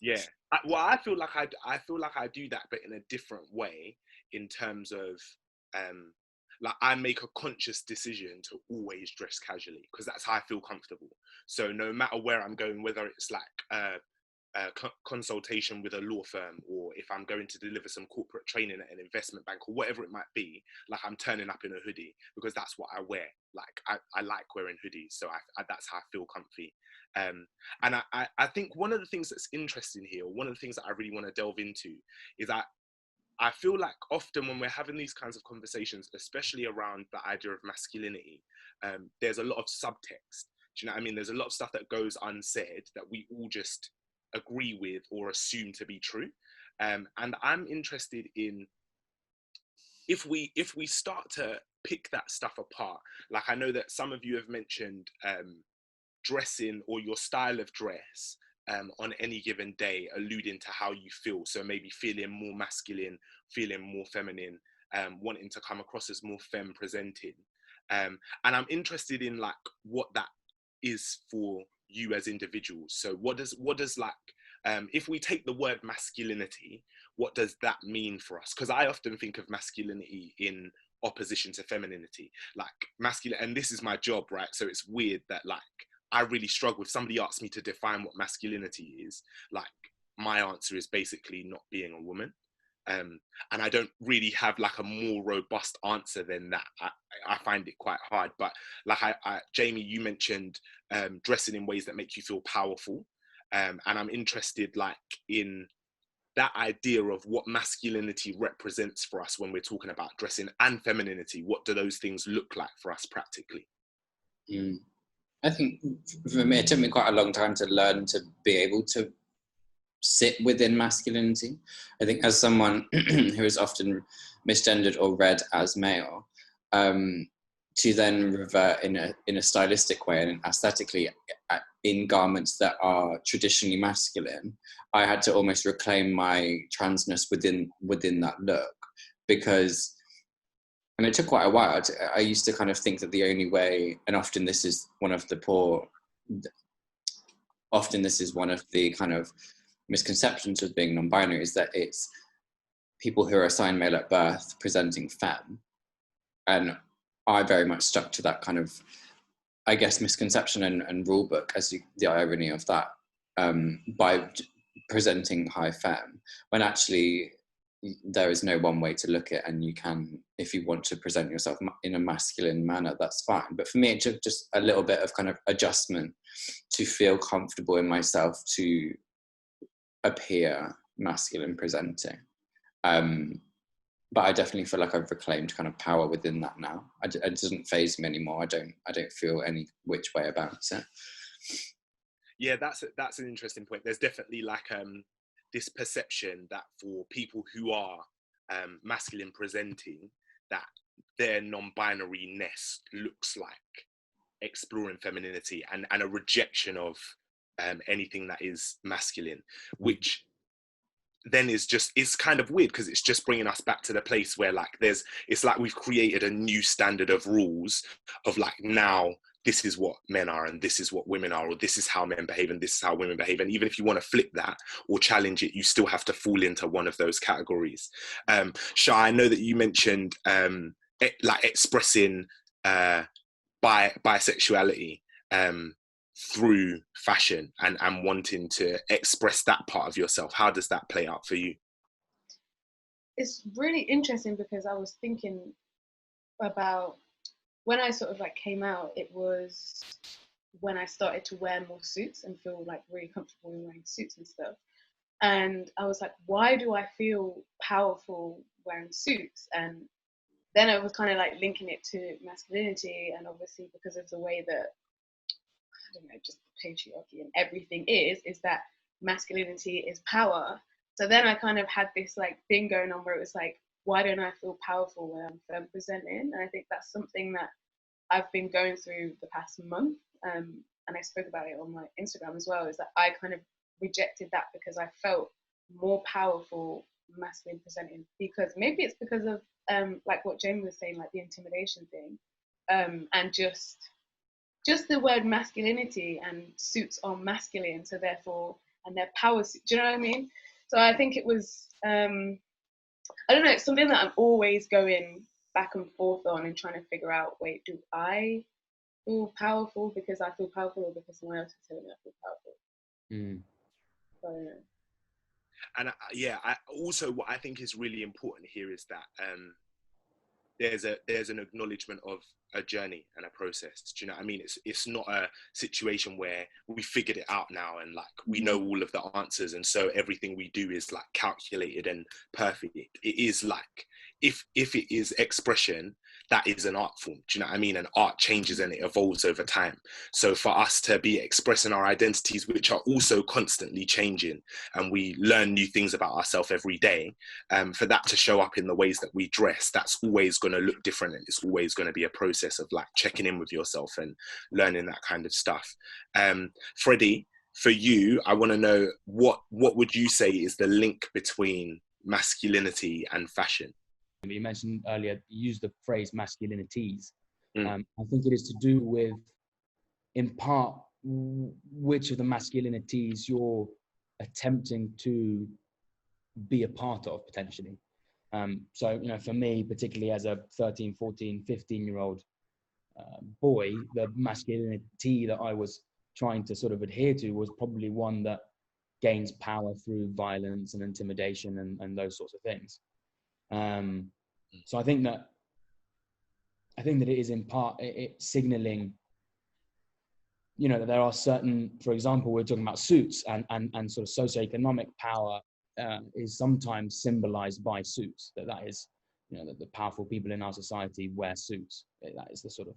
Yeah. I feel like I do that, but in a different way. In terms of like I make a conscious decision to always dress casually, because that's how I feel comfortable. So no matter where I'm going, whether it's like consultation with a law firm, or if I'm going to deliver some corporate training at an investment bank or whatever it might be, like I'm turning up in a hoodie because that's what I wear. Like I like wearing hoodies, so that's how I feel comfy. And I think one of the things that's interesting here, one of the things that I really want to delve into, is that I feel like often when we're having these kinds of conversations, especially around the idea of masculinity, there's a lot of subtext. Do you know what I mean? There's a lot of stuff that goes unsaid that we all just agree with or assume to be true. And I'm interested in if we start to pick that stuff apart. Like, I know that some of you have mentioned dressing or your style of dress on any given day, alluding to how you feel. So maybe feeling more masculine, feeling more feminine, wanting to come across as more femme presenting. And I'm interested in like what that is for you as individuals. So what does like, if we take the word masculinity, what does that mean for us? Because I often think of masculinity in opposition to femininity, like masculine, and this is my job, right? So it's weird that like I really struggle. If somebody asks me to define what masculinity is, like my answer is basically not being a woman. And I don't really have like a more robust answer than that. I find it quite hard. But like Jamie, you mentioned dressing in ways that make you feel powerful. And I'm interested like in that idea of what masculinity represents for us when we're talking about dressing, and femininity. What do those things look like for us practically? I think for me, it took me quite a long time to learn to be able to sit within masculinity. I think as someone who is often misgendered or read as male, to then revert in a stylistic way and aesthetically in garments that are traditionally masculine, I had to almost reclaim my transness within that look, because, and it took quite a while. I used to kind of think that the only way, and often this is one of the kind of misconceptions of being non-binary, is that it's people who are assigned male at birth presenting femme. And I very much stuck to that kind of, I guess, misconception and rule book, as the irony of that, by presenting high femme, when actually there is no one way to look at it, and you can, if you want to present yourself in a masculine manner, that's fine. But for me, it took just a little bit of kind of adjustment to feel comfortable in myself to appear masculine presenting. But I definitely feel like I've reclaimed kind of power within that now. It doesn't faze me anymore. I don't feel any which way about it. Yeah, that's an interesting point. There's definitely like this perception that for people who are masculine presenting, that their non-binary-ness looks like exploring femininity and a rejection of anything that is masculine, which then it's kind of weird, because it's just bringing us back to the place where like it's like we've created a new standard of rules of like, now this is what men are and this is what women are, or this is how men behave and this is how women behave. And even if you want to flip that or challenge it, you still have to fall into one of those categories. Char, I know that you mentioned like expressing bisexuality through fashion and wanting to express that part of yourself. How does that play out for you? It's really interesting, because I was thinking about when I sort of like came out, it was when I started to wear more suits and feel like really comfortable in wearing suits and stuff. And I was like, why do I feel powerful wearing suits? And then I was kind of like linking it to masculinity, and obviously because of the way that, I don't know, just the patriarchy and everything is that masculinity is power. So then I kind of had this like thing going on where it was like, why don't I feel powerful when I'm femme presenting? And I think that's something that I've been going through the past month. And I spoke about it on my Instagram as well, is that I kind of rejected that because I felt more powerful masculine presenting, because maybe it's because of like what Jamie was saying, like the intimidation thing, and just the word masculinity, and suits are masculine, so therefore, and they're power suits, do you know what I mean? So I think it was, I don't know, it's something that I'm always going back and forth on and trying to figure out, wait, do I feel powerful because I feel powerful, or because someone else is telling me I feel powerful? So And what I think is really important here is that there's an acknowledgement of a journey and a process. Do you know what I mean? It's not a situation where we figured it out now and like we know all of the answers, and so everything we do is like calculated and perfect. It is like if it is expression, that is an art form. Do you know what I mean? And art changes and it evolves over time. So for us to be expressing our identities, which are also constantly changing, and we learn new things about ourselves every day, for that to show up in the ways that we dress, that's always going to look different, and it's always going to be a process of like checking in with yourself and learning that kind of stuff. Fredi, for you, I want to know what would you say is the link between masculinity and fashion? You mentioned earlier, you used the phrase masculinities. I think it is to do with, in part, which of the masculinities you're attempting to be a part of, potentially. So, for me, particularly as a 13, 14, 15-year-old boy, the masculinity that I was trying to sort of adhere to was probably one that gains power through violence and intimidation and those sorts of things. So I think that it is in part it signaling, that there are certain, for example, we're talking about suits and sort of socioeconomic power is sometimes symbolized by suits. That is, that the powerful people in our society wear suits. That is the sort of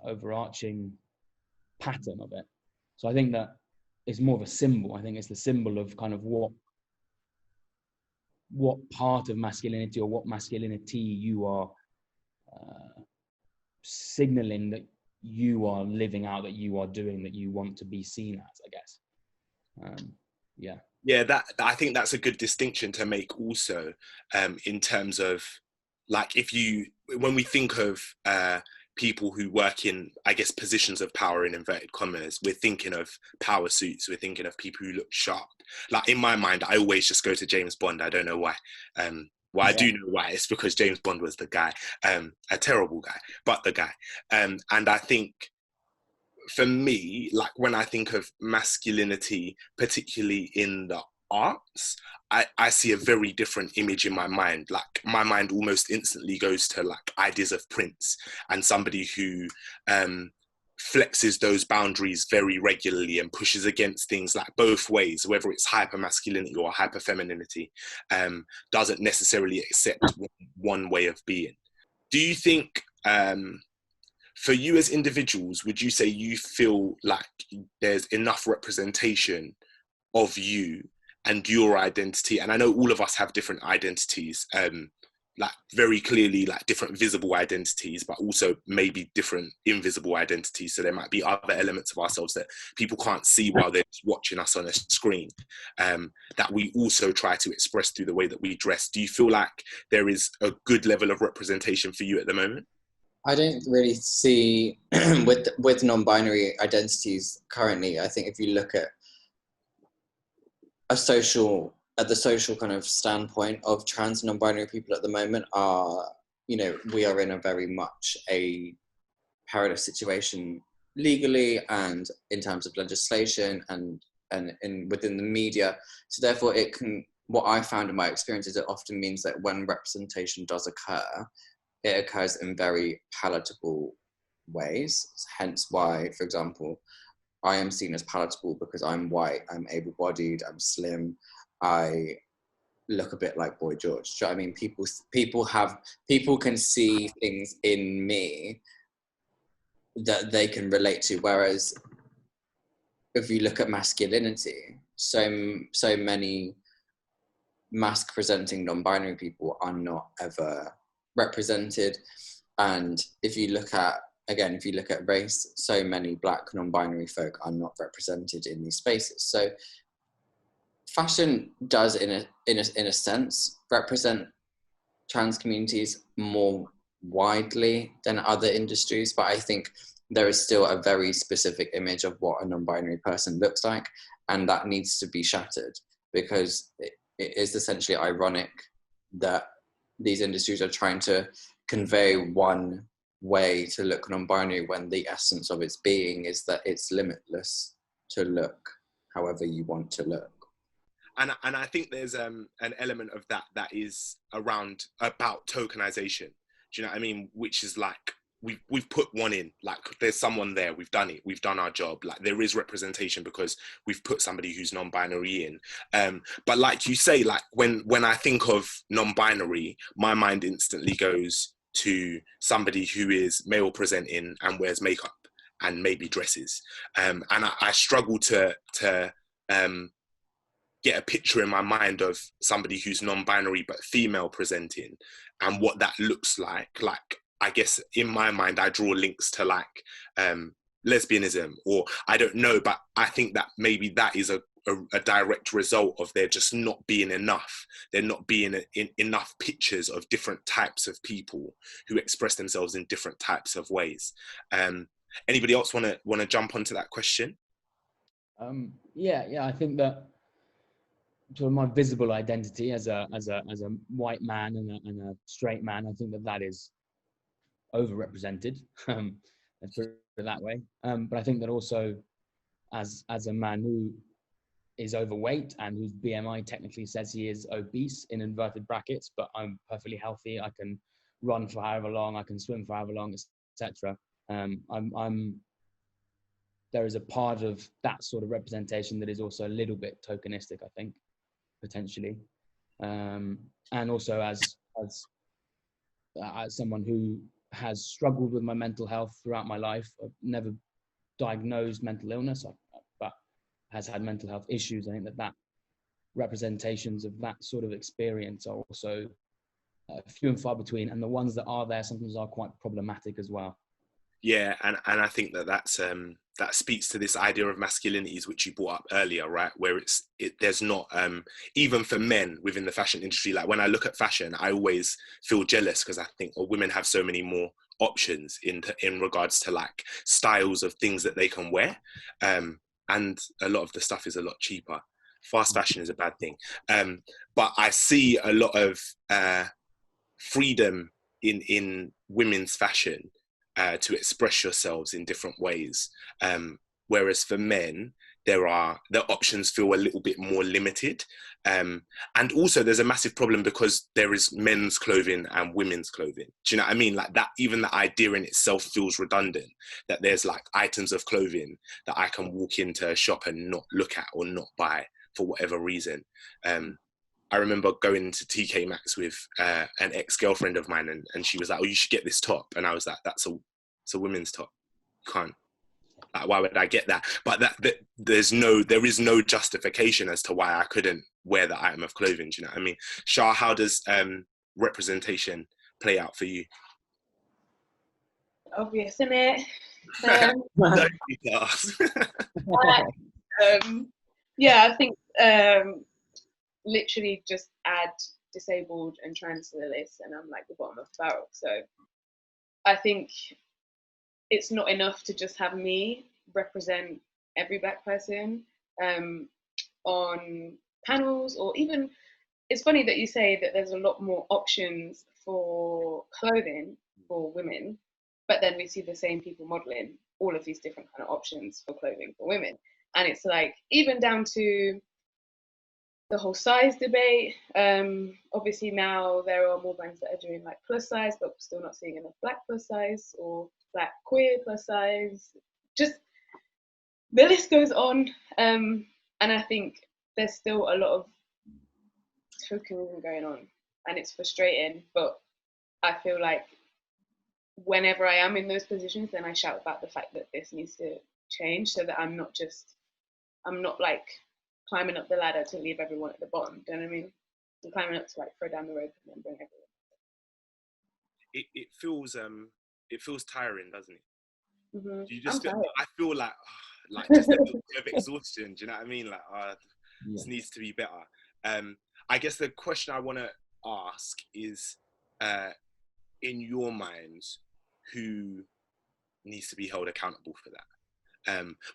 overarching pattern of it. So I think that it's more of a symbol. I think it's the symbol of kind of what part of masculinity or what masculinity you are signaling that you are living out, that you are doing, that you want to be seen as, I guess. That I think that's a good distinction to make also, in terms of like when we think of people who work in, I guess, positions of power in inverted commas, we're thinking of power suits, we're thinking of people who look sharp. Like in my mind, I always just go to James Bond. I don't know why. I do know why. It's because James Bond was the guy, a terrible guy, but the guy. And I think for me, like when I think of masculinity, particularly in the arts, I see a very different image in my mind. Like my mind almost instantly goes to like ideas of Prince and somebody who flexes those boundaries very regularly and pushes against things like both ways, whether it's hyper masculinity or hyper femininity, doesn't necessarily accept one way of being. Do you think for you as individuals, would you say you feel like there's enough representation of you and your identity? And I know all of us have different identities, like very clearly like different visible identities, but also maybe different invisible identities. So there might be other elements of ourselves that people can't see while they're just watching us on a screen, that we also try to express through the way that we dress. Do you feel like there is a good level of representation for you at the moment? I don't really see, with non-binary identities currently, I think if you look at the social kind of standpoint of trans and non-binary people at the moment we are in a very much a perilous situation legally and in terms of legislation and within the media. So therefore what I found in my experience is it often means that when representation does occur, it occurs in very palatable ways. Hence why, for example, I am seen as palatable because I'm white, I'm able-bodied, I'm slim, I look a bit like Boy George. Do you know what I mean? People can see things in me that they can relate to. Whereas if you look at masculinity, so many masc-presenting non-binary people are not ever represented. And if you look at race, so many Black non-binary folk are not represented in these spaces. So fashion does, in a sense, represent trans communities more widely than other industries, but I think there is still a very specific image of what a non-binary person looks like, and that needs to be shattered, because it is essentially ironic that these industries are trying to convey one way to look non-binary when the essence of its being is that it's limitless to look however you want to look. And I think there's an element of that is about tokenization. Do you know what I mean? Which is like, we've put one in, like there's someone there, we've done it, we've done our job. Like there is representation because we've put somebody who's non-binary in. But like you say, like when I think of non-binary, my mind instantly goes to somebody who is male presenting and wears makeup and maybe dresses. And I struggle to get a picture in my mind of somebody who's non-binary but female presenting and what that looks like. Like, I guess in my mind, I draw links to like lesbianism, or I don't know, but I think that maybe that is a direct result of there just not being enough. There not being enough pictures of different types of people who express themselves in different types of ways. Anybody else want to jump onto that question? Yeah, I think that sort of my visible identity as a white man and a straight man, I think that is overrepresented. Let's put it that way. But I think that also as a man who is overweight and whose BMI technically says he is obese in inverted brackets, but I'm perfectly healthy, I can run for however long, I can swim for however long, etc. There is a part of that sort of representation that is also a little bit tokenistic, I think, potentially. And also as someone who has struggled with my mental health throughout my life, I've never diagnosed mental illness, but has had mental health issues. I think that representations of that sort of experience are also few and far between, and the ones that are there sometimes are quite problematic as well. Yeah, and I think that speaks to this idea of masculinities, which you brought up earlier, right? Where there's not, even for men within the fashion industry, like when I look at fashion, I always feel jealous because I think women have so many more options in regards to like styles of things that they can wear. And a lot of the stuff is a lot cheaper. Fast fashion is a bad thing. But I see a lot of freedom in women's fashion, to express yourselves in different ways. Whereas for men, the options feel a little bit more limited. And also there's a massive problem because there is men's clothing and women's clothing. Do you know what I mean? Like that, even the idea in itself feels redundant, that there's like items of clothing that I can walk into a shop and not look at or not buy for whatever reason. I remember going to TK Maxx with an ex-girlfriend of mine, and she was like, "Oh, you should get this top." And I was like, "It's a women's top. You can't. Like, why would I get that?" But there is no justification as to why I couldn't wear that item of clothing. Do you know what I mean? Char, how does representation play out for you? Obvious, isn't it? Yeah, I think literally just add disabled and trans to the list and I'm like the bottom of the barrel. So I think it's not enough to just have me represent every Black person on panels, or even, it's funny that you say that there's a lot more options for clothing for women, but then we see the same people modeling all of these different kind of options for clothing for women. And it's like, even down to the whole size debate. Obviously now there are more brands that are doing like plus size, but we're still not seeing enough Black plus size or Black queer plus size. Just the list goes on. And I think there's still a lot of tokenism going on, and it's frustrating. But I feel like whenever I am in those positions, then I shout about the fact that this needs to change, so that I'm not like climbing up the ladder to leave everyone at the bottom. Do you know what I mean? I'm climbing up to like throw down the rope and then bring everyone. It feels tiring, doesn't it? Mm-hmm. You just feel, I feel like just a little bit of exhaustion. Do you know what I mean? Like this needs to be better. I guess the question I want to ask is, in your minds, who needs to be held accountable for that?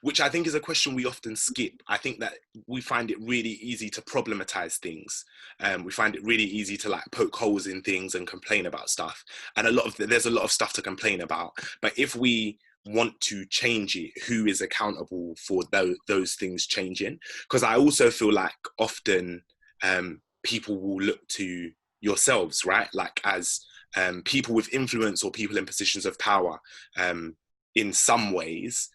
Which I think is a question we often skip. I think that we find it really easy to problematize things. We find it really easy to like poke holes in things and complain about stuff. And there's a lot of stuff to complain about. But if we want to change it, who is accountable for those things changing? Because I also feel like often people will look to yourselves, right? Like as people with influence or people in positions of power in some ways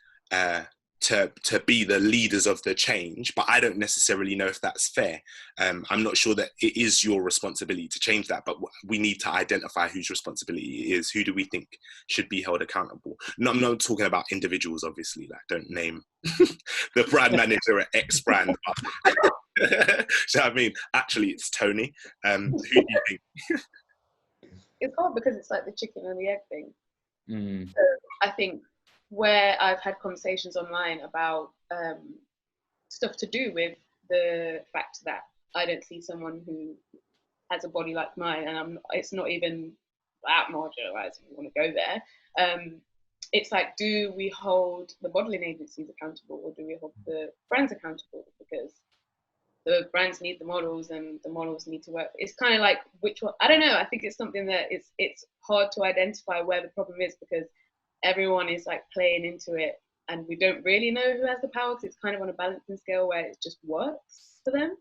to be the leaders of the change, but I don't necessarily know if that's fair. I'm not sure that it is your responsibility to change that, but we need to identify whose responsibility it is. Who do we think should be held accountable? No, I'm not talking about individuals, obviously, like don't name the brand manager at X brand. So I mean, actually it's Tony. Who do you think? It's hard because it's like the chicken and the egg thing. Mm. So I think where I've had conversations online about stuff to do with the fact that I don't see someone who has a body like mine, and it's not even that marginalised if you want to go there. It's like, do we hold the modelling agencies accountable, or do we hold the brands accountable? Because the brands need the models and the models need to work. It's kind of like, which one? I don't know. I think it's something that it's hard to identify where the problem is, because everyone is like playing into it and we don't really know who has the power, because it's kind of on a balancing scale where it just works for them.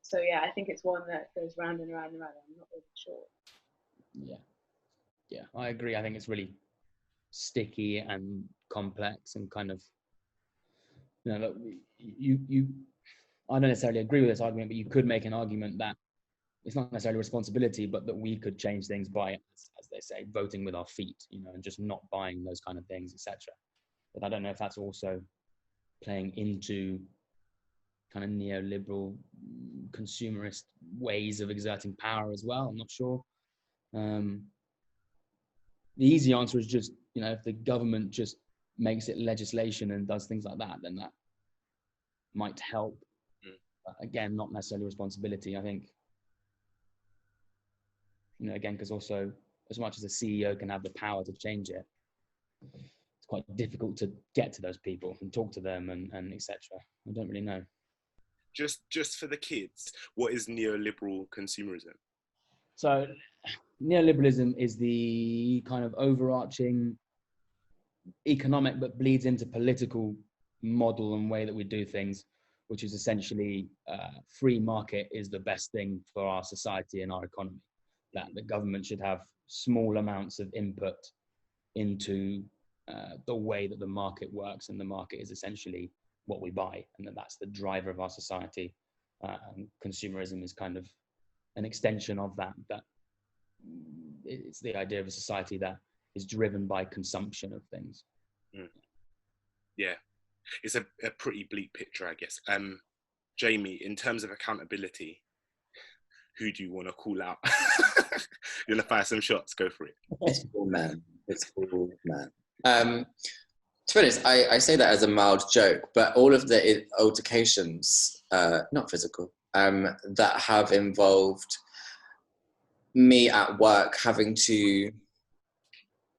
So yeah, I think it's one that goes round and round and round. I'm not really sure. Yeah, I agree. I think it's really sticky and complex and kind of, you know, I don't necessarily agree with this argument, but you could make an argument that it's not necessarily responsibility, but that we could change things by, as they say, voting with our feet, you know, and just not buying those kind of things, etc. But I don't know if that's also playing into kind of neoliberal, consumerist ways of exerting power as well. I'm not sure. The easy answer is just, you know, if the government just makes it legislation and does things like that, then that might help. But again, not necessarily responsibility. I think, you know, again, because also as much as a CEO can have the power to change it, it's quite difficult to get to those people and talk to them and etc. I don't really know. Just for the kids, what is neoliberal consumerism? So neoliberalism is the kind of overarching economic but bleeds into political model and way that we do things, which is essentially free market is the best thing for our society and our economy. That the government should have small amounts of input into the way that the market works, and the market is essentially what we buy, and that's the driver of our society. And consumerism is kind of an extension of that. That it's the idea of a society that is driven by consumption of things. Yeah, it's a pretty bleak picture, I guess. Jamie, in terms of accountability, who do you want to call out? You want to fire some shots? Go for it. It's all man. It's all man. To be honest, I say that as a mild joke, but all of the altercations, not physical, that have involved me at work having to,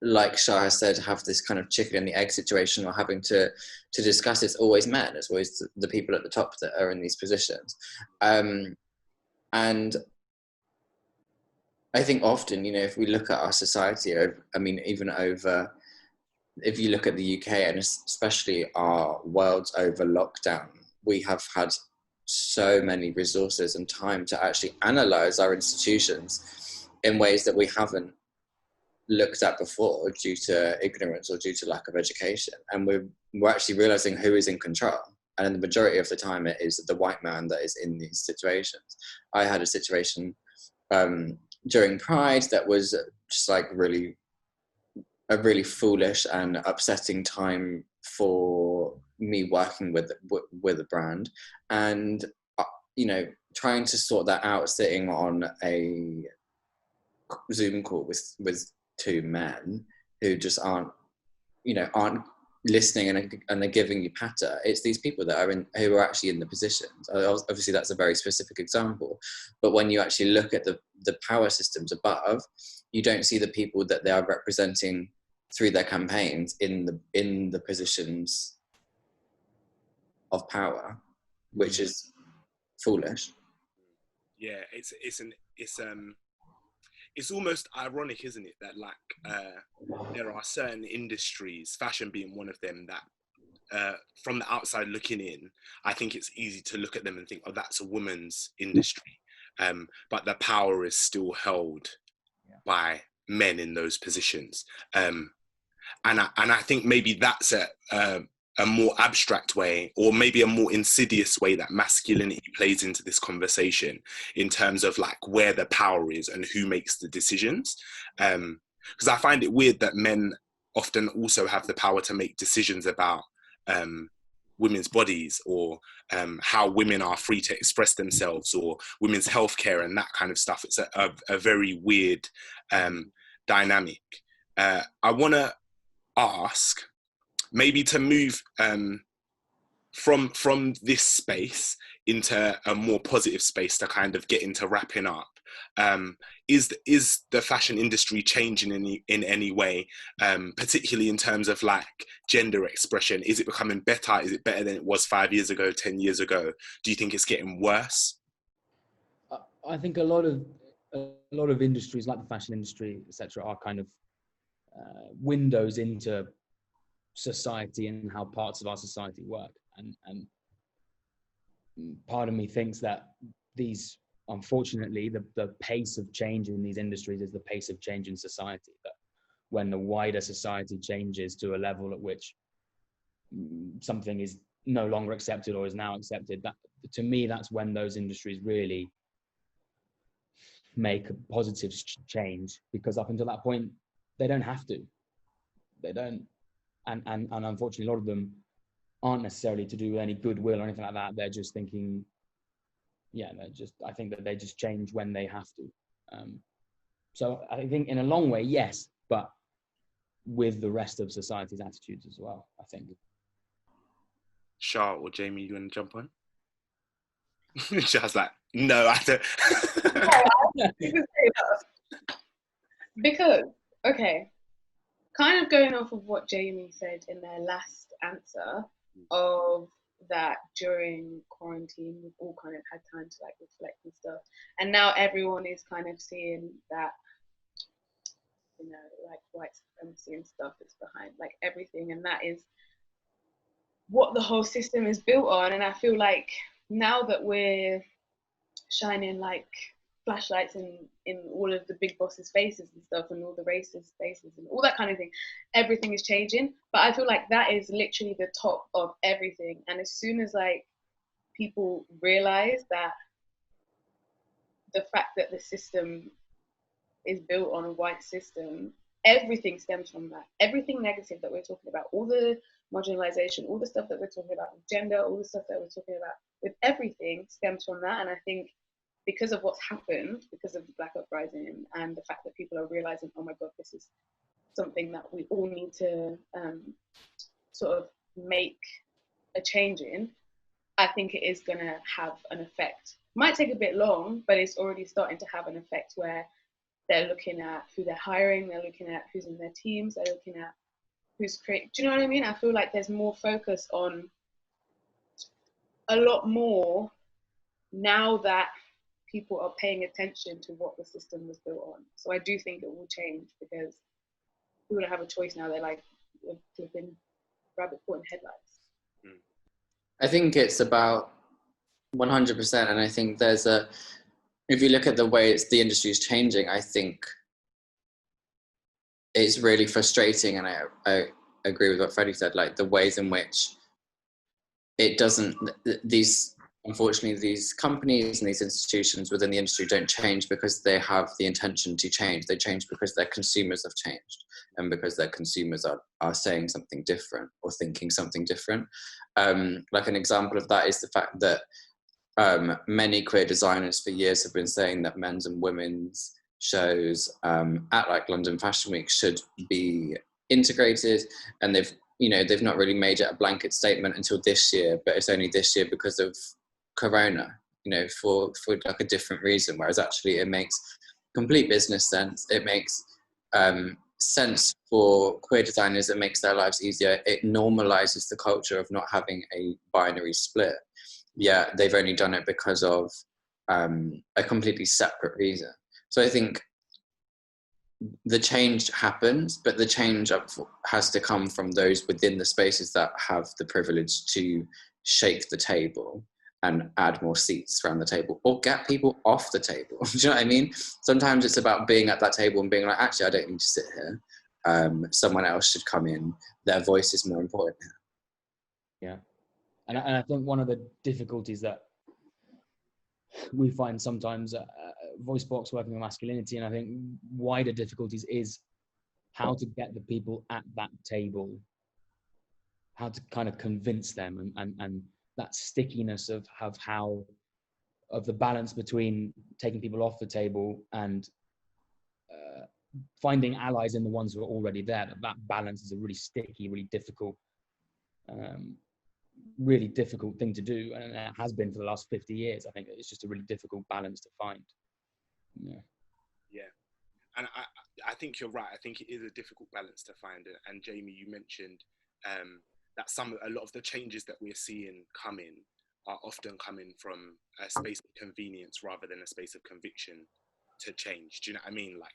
like Char has said, have this kind of chicken and the egg situation, or having to discuss, it's always men. It's always the people at the top that are in these positions. And I think often, you know, if we look at our society, I mean, even over, if you look at the UK and especially our worlds over lockdown, we have had so many resources and time to actually analyse our institutions in ways that we haven't looked at before due to ignorance or due to lack of education. And we're actually realising who is in control. And the majority of the time it is the white man that is in these situations. I had a situation during Pride that was just like a really foolish and upsetting time for me working with a brand, and you know, trying to sort that out, sitting on a Zoom call with two men who just aren't listening and they're giving you patter. It's these people that who are actually in the positions. Obviously that's a very specific example, but when you actually look at the power systems above, you don't see the people that they are representing through their campaigns in the positions of power, which is foolish. Yeah, it's almost ironic, isn't it, that like there are certain industries, fashion being one of them, that from the outside looking in, I think it's easy to look at them and think, oh, that's a woman's industry. But the power is still held by men in those positions. And I think maybe that's a more abstract way, or maybe a more insidious way, that masculinity plays into this conversation in terms of like where the power is and who makes the decisions. Because I find it weird that men often also have the power to make decisions about women's bodies, or how women are free to express themselves, or women's healthcare and that kind of stuff. It's a very weird dynamic. I want to ask, maybe to move from this space into a more positive space to kind of get into wrapping up. Is the fashion industry changing in any way, particularly in terms of like gender expression? Is it becoming better? Is it better than it was 5 years ago, 10 years ago? Do you think it's getting worse? I think a lot of industries, like the fashion industry, etc., are kind of windows into society and how parts of our society work. And part of me thinks that these, unfortunately, the pace of change in these industries is the pace of change in society. That when the wider society changes to a level at which something is no longer accepted or is now accepted, that, to me, that's when those industries really make a positive change, because up until that point, they don't have to. They don't. And unfortunately, a lot of them aren't necessarily to do with any goodwill or anything like that. They're just thinking, I think that they just change when they have to. So I think in a long way, yes, but with the rest of society's attitudes as well, I think. Char or Jamie, you want to jump on? Char's like, no, I don't. Because, okay, kind of going off of what Jamie said in their last answer, of that during quarantine we've all kind of had time to like reflect and stuff, and now everyone is kind of seeing that, you know, like white supremacy and stuff is behind like everything, and that is what the whole system is built on. And I feel like now that we're shining like flashlights in all of the big bosses' faces and stuff, and all the racist faces and all that kind of thing, everything is changing. But I feel like that is literally the top of everything. And as soon as like people realize that the fact that the system is built on a white system, everything stems from that. Everything negative that we're talking about, all the marginalization, all the stuff that we're talking about with gender, all the stuff that we're talking about with everything stems from that. And I think because of what's happened, because of the Black Uprising and the fact that people are realizing, oh my God, this is something that we all need to sort of make a change in, I think it is going to have an effect. Might take a bit long, but it's already starting to have an effect where they're looking at who they're hiring, they're looking at who's in their teams, they're looking at who's creating. Do you know what I mean? I feel like there's more focus on a lot more now that people are paying attention to what the system was built on. So I do think it will change, because people don't have a choice now. They're like flipping rabbit caught in headlights. I think it's about 100%, and I think there's if you look at the way the industry is changing, I think it's really frustrating, and I agree with what Freddie said, like the ways in which it doesn't, unfortunately, these companies and these institutions within the industry don't change because they have the intention to change. They change because their consumers have changed, and because their consumers are saying something different or thinking something different. Like an example of that is the fact that many queer designers for years have been saying that men's and women's shows at like London Fashion Week should be integrated, and they've not really made it a blanket statement until this year, but it's only this year because of Corona, for like a different reason, whereas actually it makes complete business sense. It makes sense for queer designers. It makes their lives easier. It normalizes the culture of not having a binary split. Yeah, they've only done it because of a completely separate reason. So I think the change happens, but the change has to come from those within the spaces that have the privilege to shake the table and add more seats around the table, or get people off the table. Do you know what I mean? Sometimes it's about being at that table and being like, actually, I don't need to sit here. Someone else should come in. Their voice is more important. Yeah. And I think one of the difficulties that we find sometimes Voicebox working with masculinity, and I think wider difficulties, is how to get the people at that table, how to kind of convince them, and that stickiness of the balance between taking people off the table and finding allies in the ones who are already there. That balance is a really sticky, really difficult thing to do, and it has been for the last 50 years. I think it's just a really difficult balance to find. Yeah, and I think you're right. I think it is a difficult balance to find. And Jamie, you mentioned that a lot of the changes that we're seeing coming are often coming from a space of convenience rather than a space of conviction to change. Do you know what I mean? Like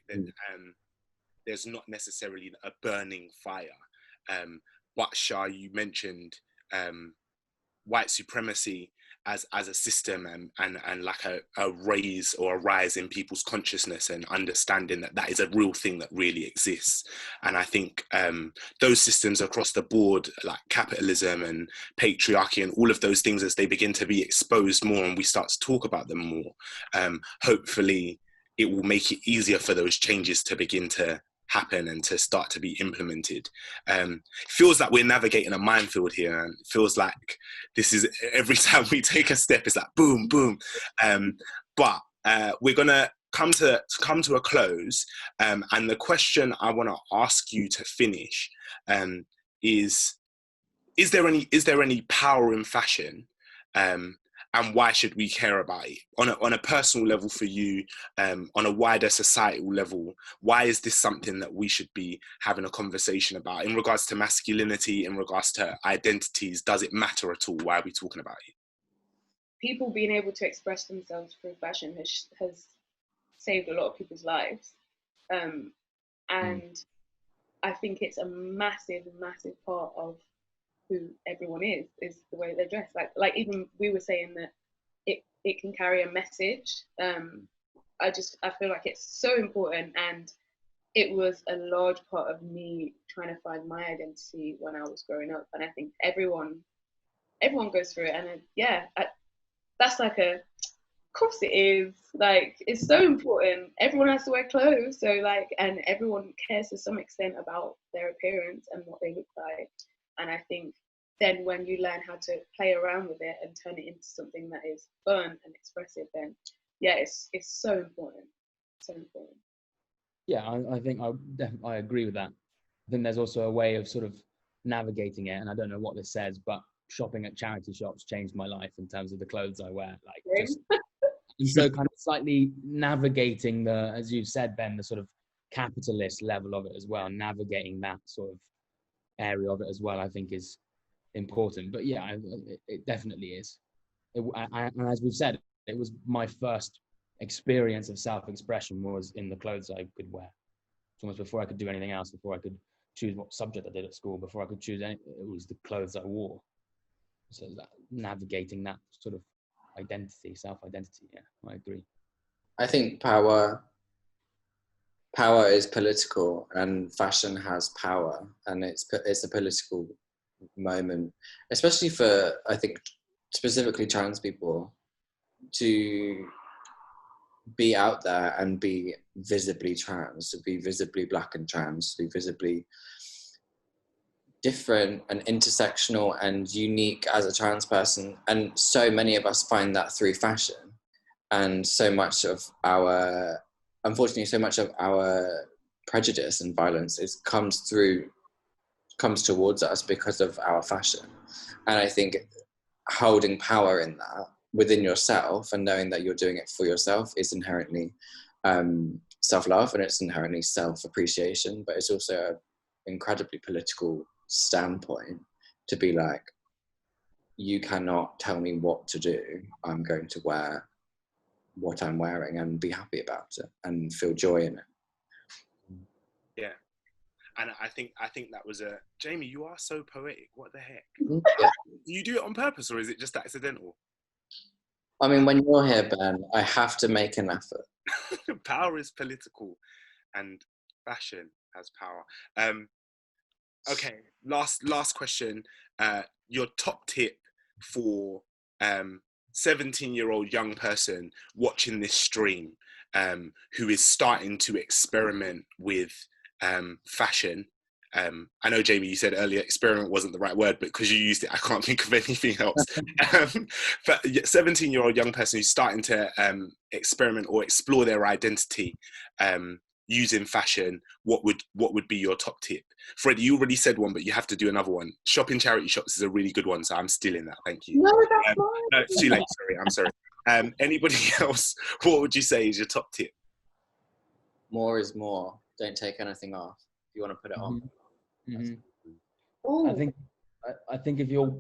there's not necessarily a burning fire. But Char, you mentioned white supremacy as a system and like a raise or a rise in people's consciousness and understanding that is a real thing that really exists. And I think those systems across the board, like capitalism and patriarchy and all of those things, as they begin to be exposed more and we start to talk about them more, hopefully it will make it easier for those changes to begin to happen and to start to be implemented. It feels like we're navigating a minefield here, and it feels like this is, every time we take a step, it's like boom, boom. But we're gonna come to a close, and the question I want to ask you to finish is there any power in fashion? And why should we care about it? On a personal level for you, on a wider societal level, why is this something that we should be having a conversation about? In regards to masculinity, in regards to identities, does it matter at all? Why are we talking about it? People being able to express themselves through fashion has saved a lot of people's lives. And I think it's a massive, massive part of who everyone is the way they dress. Like even we were saying that it can carry a message. I feel like it's so important, and it was a large part of me trying to find my identity when I was growing up. And I think everyone goes through it, and that's like of course it is. Like, it's so important. Everyone has to wear clothes, so and everyone cares to some extent about their appearance and what they look like. And I think then when you learn how to play around with it and turn it into something that is fun and expressive, then it's so important. So important. Yeah, I think I agree with that. I think there's also a way of sort of navigating it, and I don't know what this says, but shopping at charity shops changed my life in terms of the clothes I wear. And so kind of slightly navigating the, as you've said, Ben, the sort of capitalist level of it as well, navigating that sort of area of it as well, I think is important. But yeah, it definitely is. And as we've said, it was my first experience of self-expression was in the clothes I could wear. It's almost before I could do anything else, before I could choose what subject I did at school, before I could choose it was the clothes I wore. So that, navigating that sort of identity, self-identity, yeah, I agree. I think power is political, and fashion has power, and it's a political moment, especially for, I think, specifically trans people, to be out there and be visibly trans, to be visibly black and trans, to be visibly different and intersectional and unique as a trans person. And so many of us find that through fashion. And so much of our, unfortunately, so much of our prejudice and violence comes towards us because of our fashion. And I think holding power in that within yourself and knowing that you're doing it for yourself is inherently self-love, and it's inherently self-appreciation, but it's also an incredibly political standpoint to be like, you cannot tell me what to do. I'm going to wear what I'm wearing and be happy about it and feel joy in it. Yeah. And I think that was a Jamie. You are so poetic. What the heck? Yeah. Do you do it on purpose, or is it just accidental? I mean, when you're here, Ben, I have to make an effort. Power is political, and fashion has power. Okay. Last question. Your top tip for 17-year-old young person watching this stream, who is starting to experiment with fashion. I know, Jamie, you said earlier experiment wasn't the right word, but because you used it, I can't think of anything else. But 17-year-old young person who's starting to experiment or explore their identity using fashion, what would be your top tip? Freddie, you already said one, but you have to do another one. Shopping charity shops is a really good one, so I'm stealing that. Thank you. No, that's not. No, it's too late. Sorry, I'm sorry. Anybody else? What would you say is your top tip? More is more. Don't take anything off. If you want to put it on. I think if you're,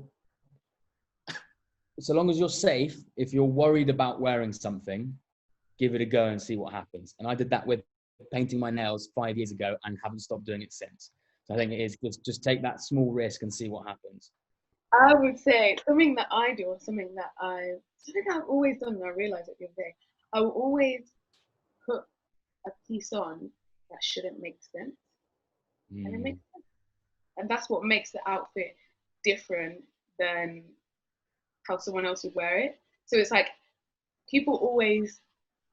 so long as you're safe, if you're worried about wearing something, give it a go and see what happens. And I did that with painting my nails 5 years ago and haven't stopped doing it since. So I think it is just take that small risk and see what happens. I would say something that I do, or something that I've always done, and I realized it the other day. I will always put a piece on that shouldn't make sense, and it makes sense, and that's what makes the outfit different than how someone else would wear it. So it's like people always,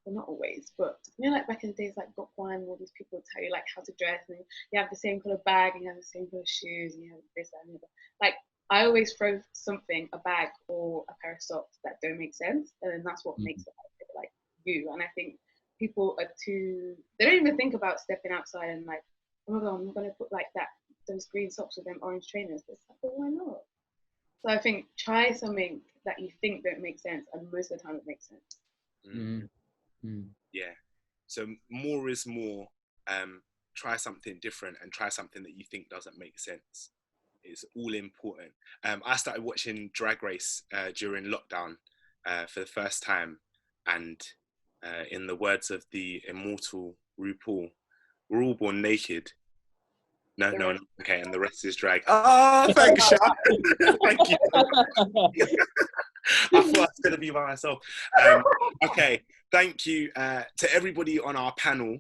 well, not always, but you know, like back in the days, like Gokwan, all these people tell you like how to dress, and you have the same color bag, and you have the same color shoes, and you have this, that, and the other. Like I always throw something, a bag or a pair of socks that don't make sense, and then that's what makes the outfit like you. And I think people are they don't even think about stepping outside and like, oh my god, I'm not gonna put like those green socks with them orange trainers. But it's like, well, why not? So I think try something that you think don't make sense, and most of the time it makes sense. Yeah. So more is more. Try something different and try something that you think doesn't make sense. It's all important. I started watching Drag Race during lockdown for the first time, and in the words of the immortal RuPaul, we're all born naked. No, okay, and the rest is drag. Oh, thanks, Char. Thank you. I thought I was going to be by myself. Okay, thank you to everybody on our panel.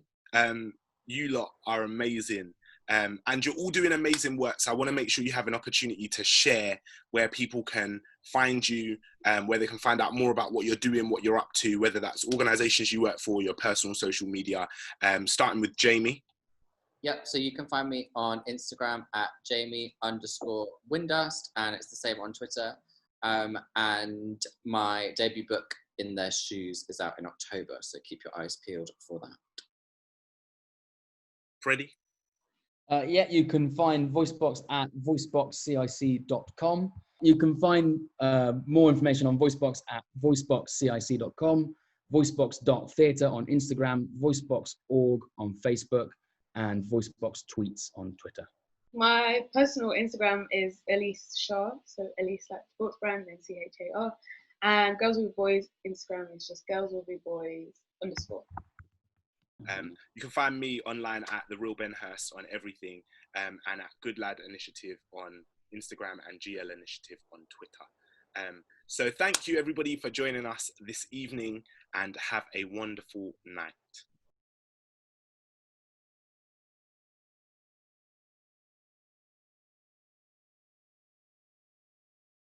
You lot are amazing. And you're all doing amazing work. So I want to make sure you have an opportunity to share where people can find you, where they can find out more about what you're doing, what you're up to, whether that's organizations you work for, your personal social media, starting with Jamie. Yep, so you can find me on Instagram at Jamie_Windust, and it's the same on Twitter. And my debut book, In Their Shoes, is out in October, so keep your eyes peeled for that. Freddie? Yeah, you can find Voicebox at voiceboxcic.com. You can find more information on Voicebox at voiceboxcic.com, voicebox.theatre on Instagram, voicebox.org on Facebook, and Voicebox tweets on Twitter. My personal Instagram is Ellesse Char, so Ellesse like sports brand, then CHAR. And Girls Will Be Boys Instagram is just girlswillbeboys_. You can find me online at The Real Ben Hurst on everything, and at Good Lad Initiative on Instagram and GL Initiative on Twitter. So thank you everybody for joining us this evening, and have a wonderful night.